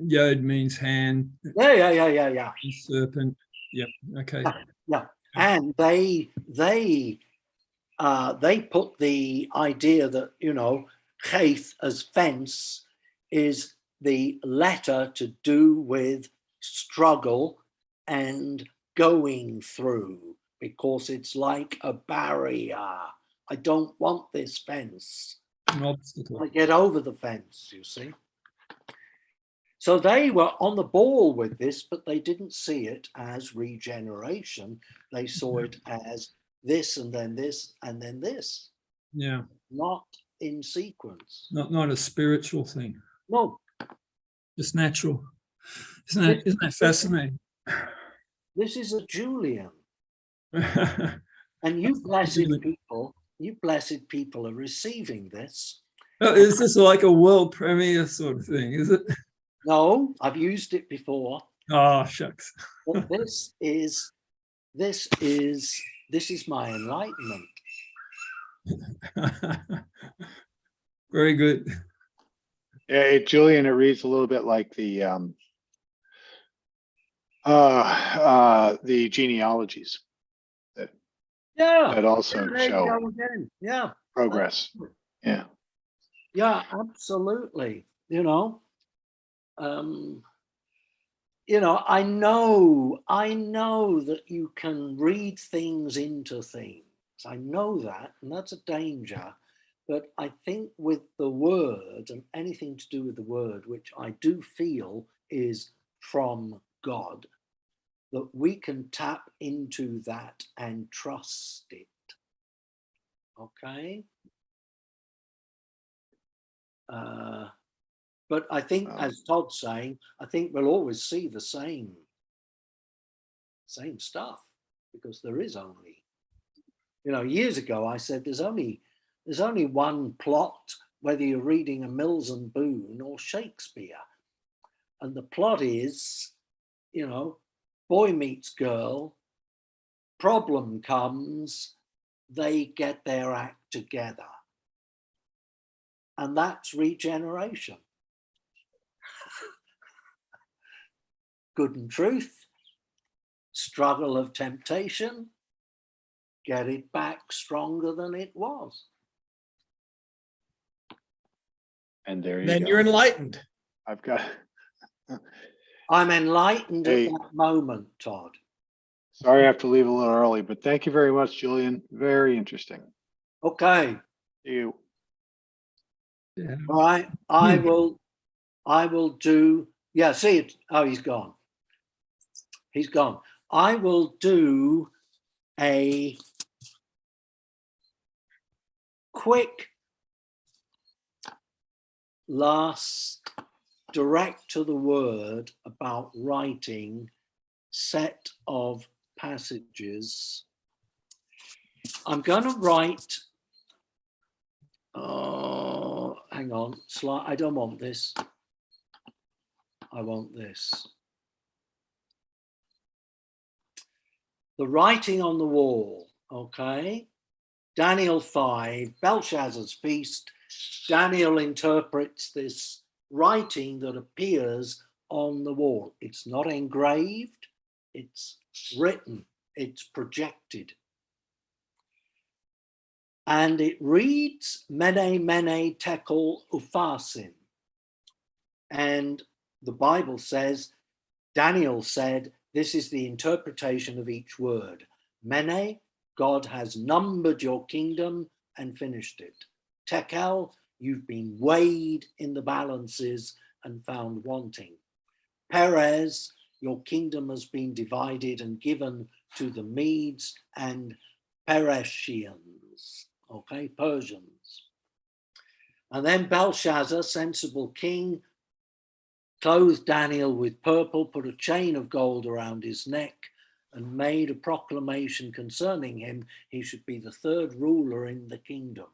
Yod means hand. Yeah. Serpent. Yep. Okay. Yeah. And they put the idea that, you know, Chait as fence is the letter to do with struggle and going through, because it's like a barrier. I don't want this fence. An obstacle. I get over the fence, you see. So they were on the ball with this, but they didn't see it as regeneration. They saw it as this and then this and then this. Yeah. Not in sequence. Not a spiritual thing. No. Just natural. Isn't that fascinating? This is a Julian. And you blessed people are receiving this. Oh, is this like a world premiere sort of thing, is it? No, I've used it before. Oh, shucks. But this is my enlightenment. Very good. Yeah, Julian, it reads a little bit like the genealogies that also show progress. Yeah, absolutely. You know, I know that you can read things into things. I know that, and that's a danger. But I think with the word and anything to do with the word, which I do feel is from God, that we can tap into that and trust it. Okay. But I think, as Todd's saying, I think we'll always see the same stuff, because there is only, years ago I said there's only one plot, whether you're reading a Mills and Boon or Shakespeare, and the plot is, boy meets girl, problem comes, they get their act together, and that's regeneration. Good and truth, struggle of temptation, get it back stronger than it was. And there you Then go. you're enlightened. I've got. I'm enlightened Hey. at that moment, Todd. Sorry I have to leave a little early, but thank you very much, Julian. Very interesting. Okay. You. Yeah. All right. I will do, yeah, see it. Oh, he's gone. He's gone. I will do a quick last direct to the word about writing set of passages. I'm going to write, hang on, I don't want this. I want this. The writing on the wall, okay? Daniel 5, Belshazzar's feast. Daniel interprets this writing that appears on the wall. It's not engraved, it's written, it's projected. And it reads Mene, Mene, Tekel, Upharsin. And the Bible says, Daniel said, this is the interpretation of each word. Mene, God has numbered your kingdom and finished it. Tekel, you've been weighed in the balances and found wanting. Perez, your kingdom has been divided and given to the Medes and Pereshians, okay, Persians. And then Belshazzar, sensible king, clothed Daniel with purple, put a chain of gold around his neck, and made a proclamation concerning him. He should be the third ruler in the kingdom.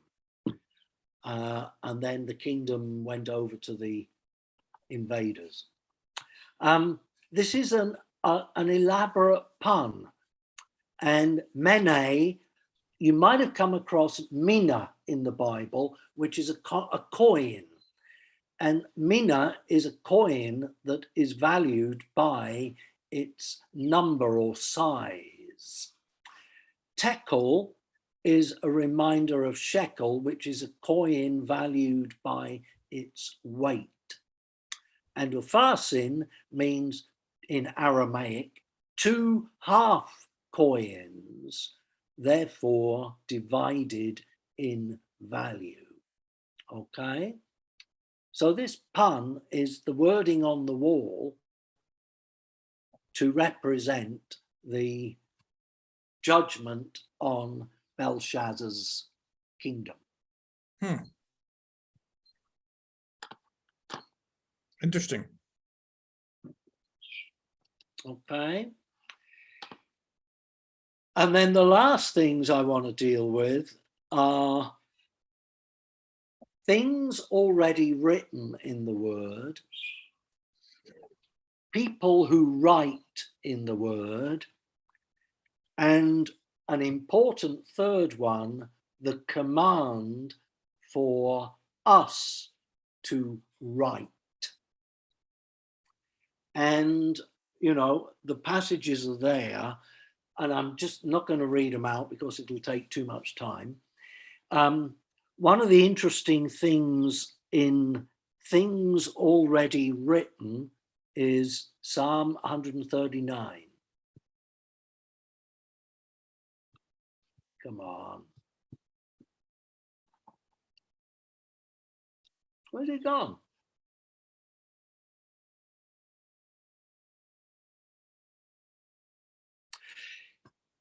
And then the kingdom went over to the invaders. This is an elaborate pun. And Mene, you might have come across Mina in the Bible, which is a coin. And Mina is a coin that is valued by its number or size. Tekel is a reminder of shekel, which is a coin valued by its weight. And Upharsin means, in Aramaic, 2 half coins, therefore divided in value. Okay? So this pun is the wording on the wall to represent the judgment on Belshazzar's kingdom. Interesting. Okay. And then the last things I want to deal with are things already written in the word, people who write in the word, and an important third one, the command for us to write. And, the passages are there, and I'm just not going to read them out because it'll take too much time. One of the interesting things in things already written is Psalm 139. Come on. Where's it gone?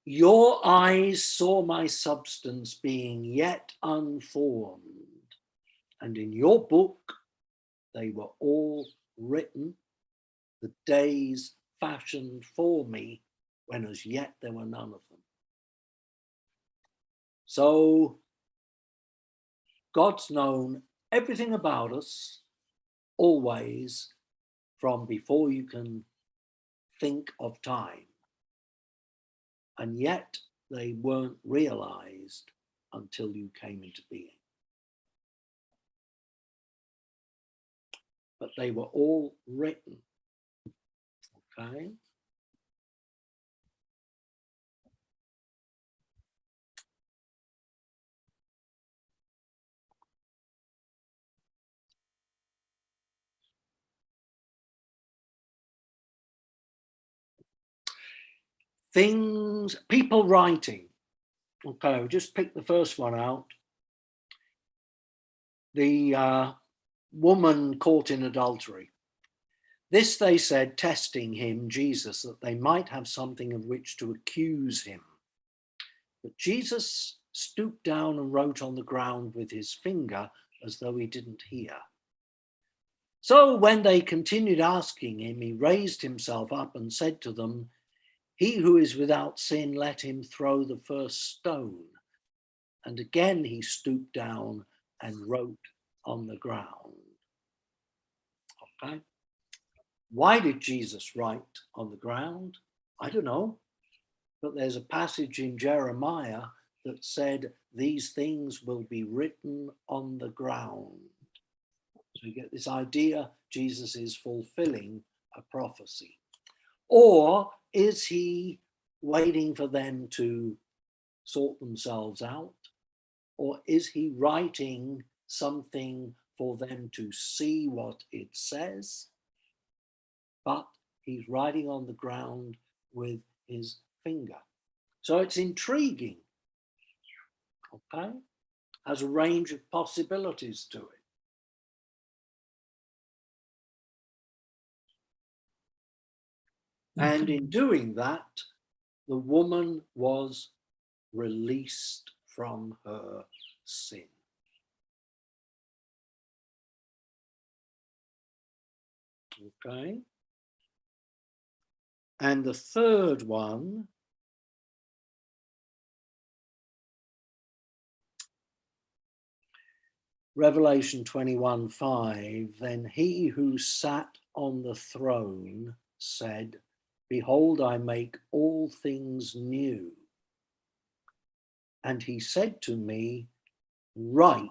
Your eyes saw my substance being yet unformed, and in your book they were all written, the days fashioned for me, when as yet there were none of them. So God's known everything about us, always, from before you can think of time. And yet they weren't realized until you came into being. But they were all written. Okay. Things, people writing. Okay, we'll just pick the first one out. The woman caught in adultery. This they said, testing him, Jesus, that they might have something of which to accuse him. But Jesus stooped down and wrote on the ground with his finger as though he didn't hear. So when they continued asking him, he raised himself up and said to them, he who is without sin, let him throw the first stone. And again he stooped down and wrote on the ground. Okay. Why did Jesus write on the ground? I don't know. But there's a passage in Jeremiah that said, these things will be written on the ground. So you get this idea, Jesus is fulfilling a prophecy. Or is he waiting for them to sort themselves out? Or is he writing something for them to see what it says? But he's writing on the ground with his finger. So it's intriguing, okay? Has a range of possibilities to it. And in doing that, the woman was released from her sin. Okay. And the third one, Revelation 21:5, then he who sat on the throne said, behold, I make all things new. And he said to me, write,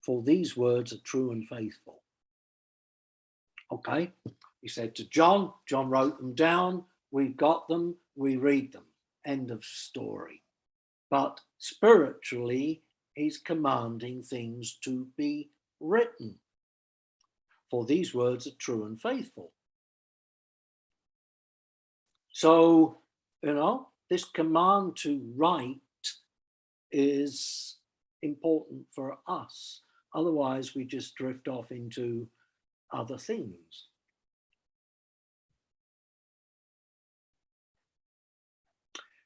for these words are true and faithful. Okay, he said to John, John wrote them down, we've got them, we read them, end of story. But spiritually, he's commanding things to be written, for these words are true and faithful. So, you know, this command to write is important for us. Otherwise, we just drift off into other things.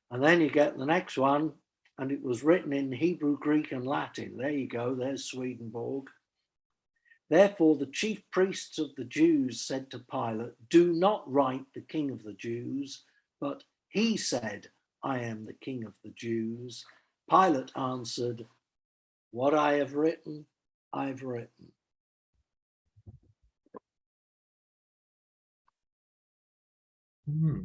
And then you get the next one, and it was written in Hebrew, Greek, and Latin. There you go, there's Swedenborg. Therefore, the chief priests of the Jews said to Pilate, do not write the King of the Jews, but he said, I am the King of the Jews. Pilate answered, what I have written, I've written. Hmm.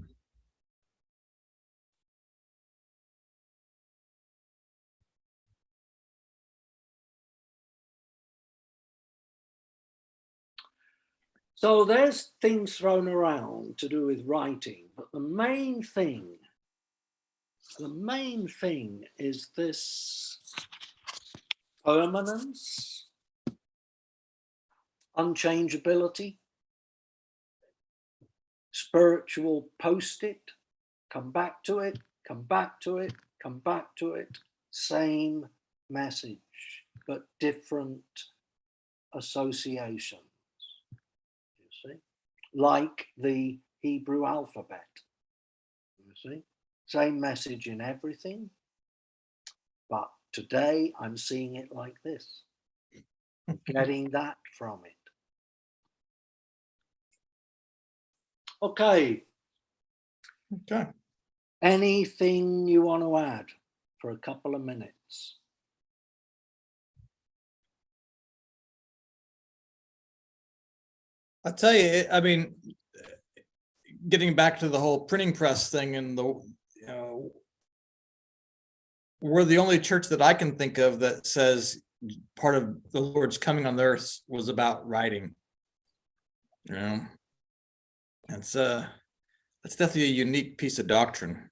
So there's things thrown around to do with writing, but the main thing is this permanence, unchangeability, spiritual post-it, come back to it, come back to it, come back to it, same message, but different associations, you see, like the Hebrew alphabet, you see, same message in everything, but today I'm seeing it like this, getting that from it. Okay. Okay. Anything you want to add for a couple of minutes? I'll tell you, I mean, getting back to the whole printing press thing and we're the only church that I can think of that says part of the Lord's coming on the earth was about writing. That's definitely a unique piece of doctrine.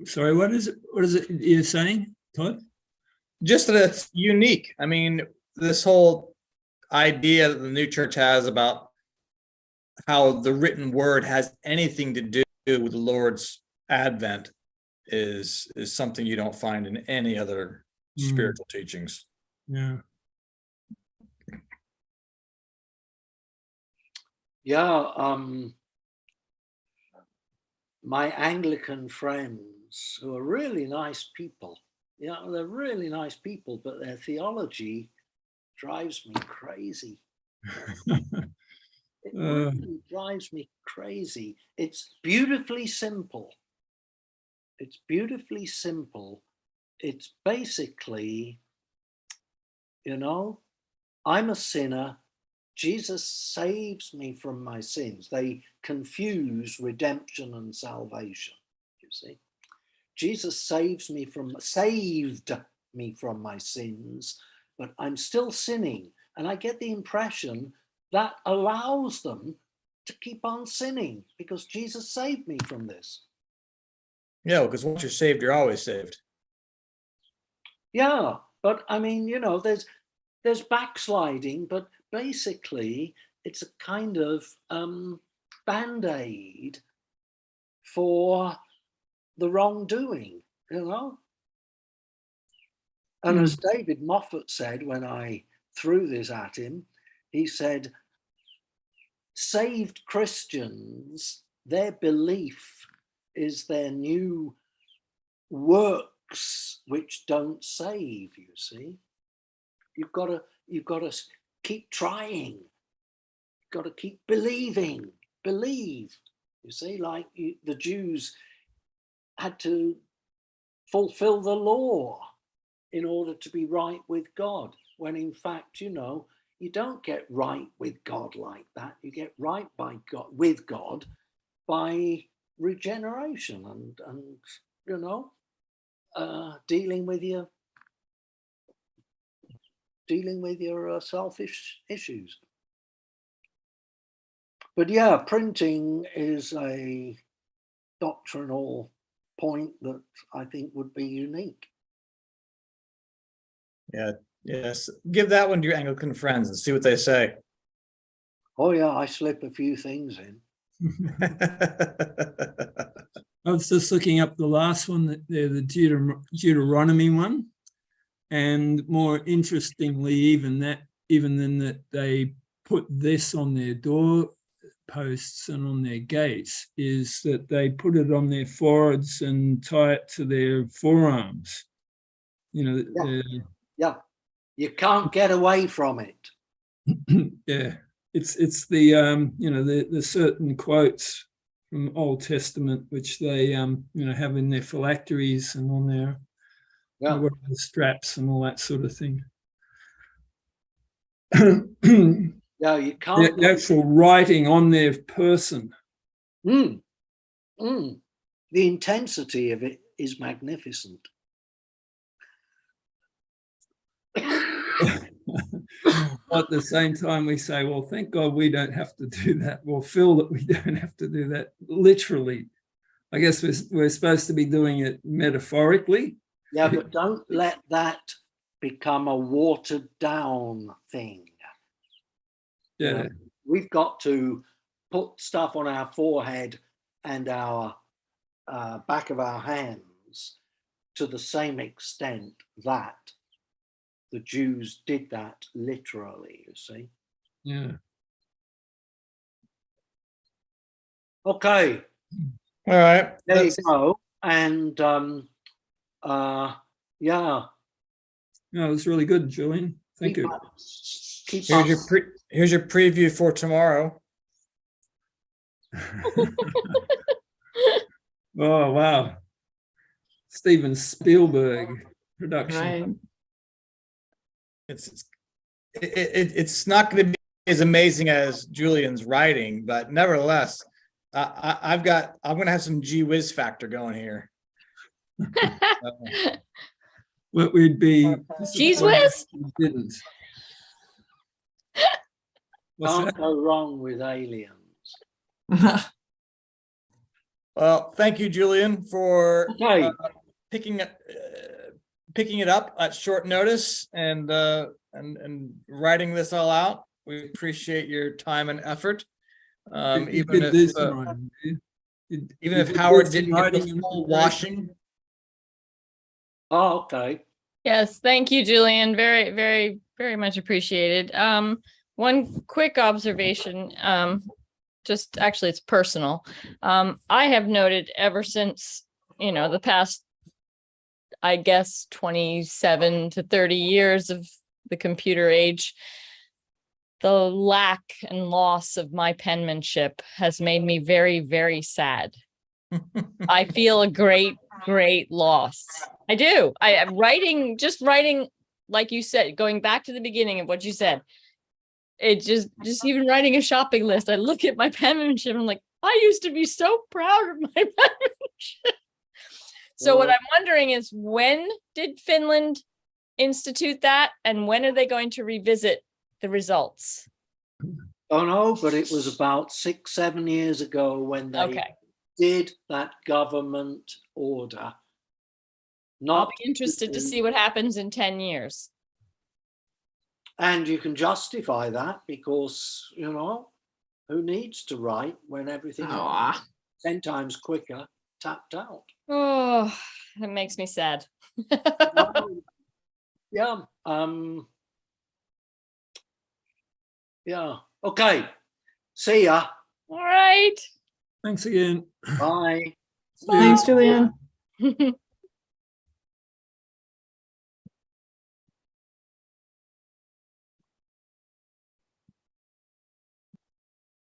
Sorry, what is it you're saying, Todd? Just that it's unique. I mean, this whole idea that the new church has about how the written word has anything to do with the Lord's advent is something you don't find in any other spiritual teachings. Yeah. Yeah, my Anglican friends, who are really nice people, they're really nice people, but their theology drives me crazy. It really drives me crazy. It's beautifully simple. It's beautifully simple. It's basically, I'm a sinner. Jesus saves me from my sins. They confuse redemption and salvation, you see. Jesus saved me from my sins, but I'm still sinning. And I get the impression that allows them to keep on sinning because Jesus saved me from this. Yeah, because once you're saved, you're always saved. Yeah, but I mean, there's backsliding, but basically it's a kind of band-aid for the wrongdoing, And as David Moffat said when I threw this at him, he said, saved Christians, their belief is their new works which don't save, you see. You've got to keep trying. You've got to keep believing. Believe. You see, like the Jews had to fulfill the law in order to be right with God, when in fact, you don't get right with God like that. You get right with God by regeneration and dealing with your selfish issues. But yeah, printing is a doctrinal point that I think would be unique. Yeah, yes. Give that one to your Anglican friends and see what they say. Oh yeah, I slip a few things in. I was just looking up the last one, the Deuteronomy one, and more interestingly, even than that, they put this on their door posts and on their gates, is that they put it on their foreheads and tie it to their forearms. Yeah, you can't get away from it. Yeah, it's the the certain quotes from Old Testament which they have in their phylacteries and on their the straps and all that sort of thing. Yeah, you can't. The actual writing on their person. The intensity of it is magnificent. At the same time, we say, well, thank God we don't have to do that. We'll feel that we don't have to do that literally. I guess we're supposed to be doing it metaphorically. Yeah, but don't let that become a watered down thing. Yeah. We've got to put stuff on our forehead and our back of our hands to the same extent that the Jews did that literally, you see. Yeah. Okay, All right. there you go. And yeah. No, it was really good, Julian. Thank you. Here's your preview for tomorrow. Oh, wow. Steven Spielberg production. Right. It's not going to be as amazing as Julian's writing, but nevertheless, I'm going to have some gee whiz factor going here. What we'd be Cheese whiz? if you didn't. What's Can't that? go wrong with aliens. Well, thank you, Julian, for Okay. picking it up at short notice and writing this all out. We appreciate your time and effort. You did do some writing, Even you if did Howard some didn't get writing the and full preparation? washing. Oh, okay. Yes, thank you, Julian. Very, very, very much appreciated. One quick observation, just actually it's personal. I have noted ever since, the past, I guess, 27 to 30 years of the computer age, the lack and loss of my penmanship has made me very, very sad. I feel a great, great loss. I do. I am writing, like you said, going back to the beginning of what you said. It just even writing a shopping list, I look at my penmanship, I'm like, I used to be so proud of my penmanship. So what I'm wondering is, when did Finland institute that, and when are they going to revisit the results? Oh no, but it was about 6-7 years ago when they did that government order. I'll be interested to see what happens in 10 years. And you can justify that because, who needs to write when everything is 10 times quicker, tapped out? Oh, that makes me sad. Yeah. Yeah. Okay. See ya. All right. Thanks again. Bye. Thanks, Julian.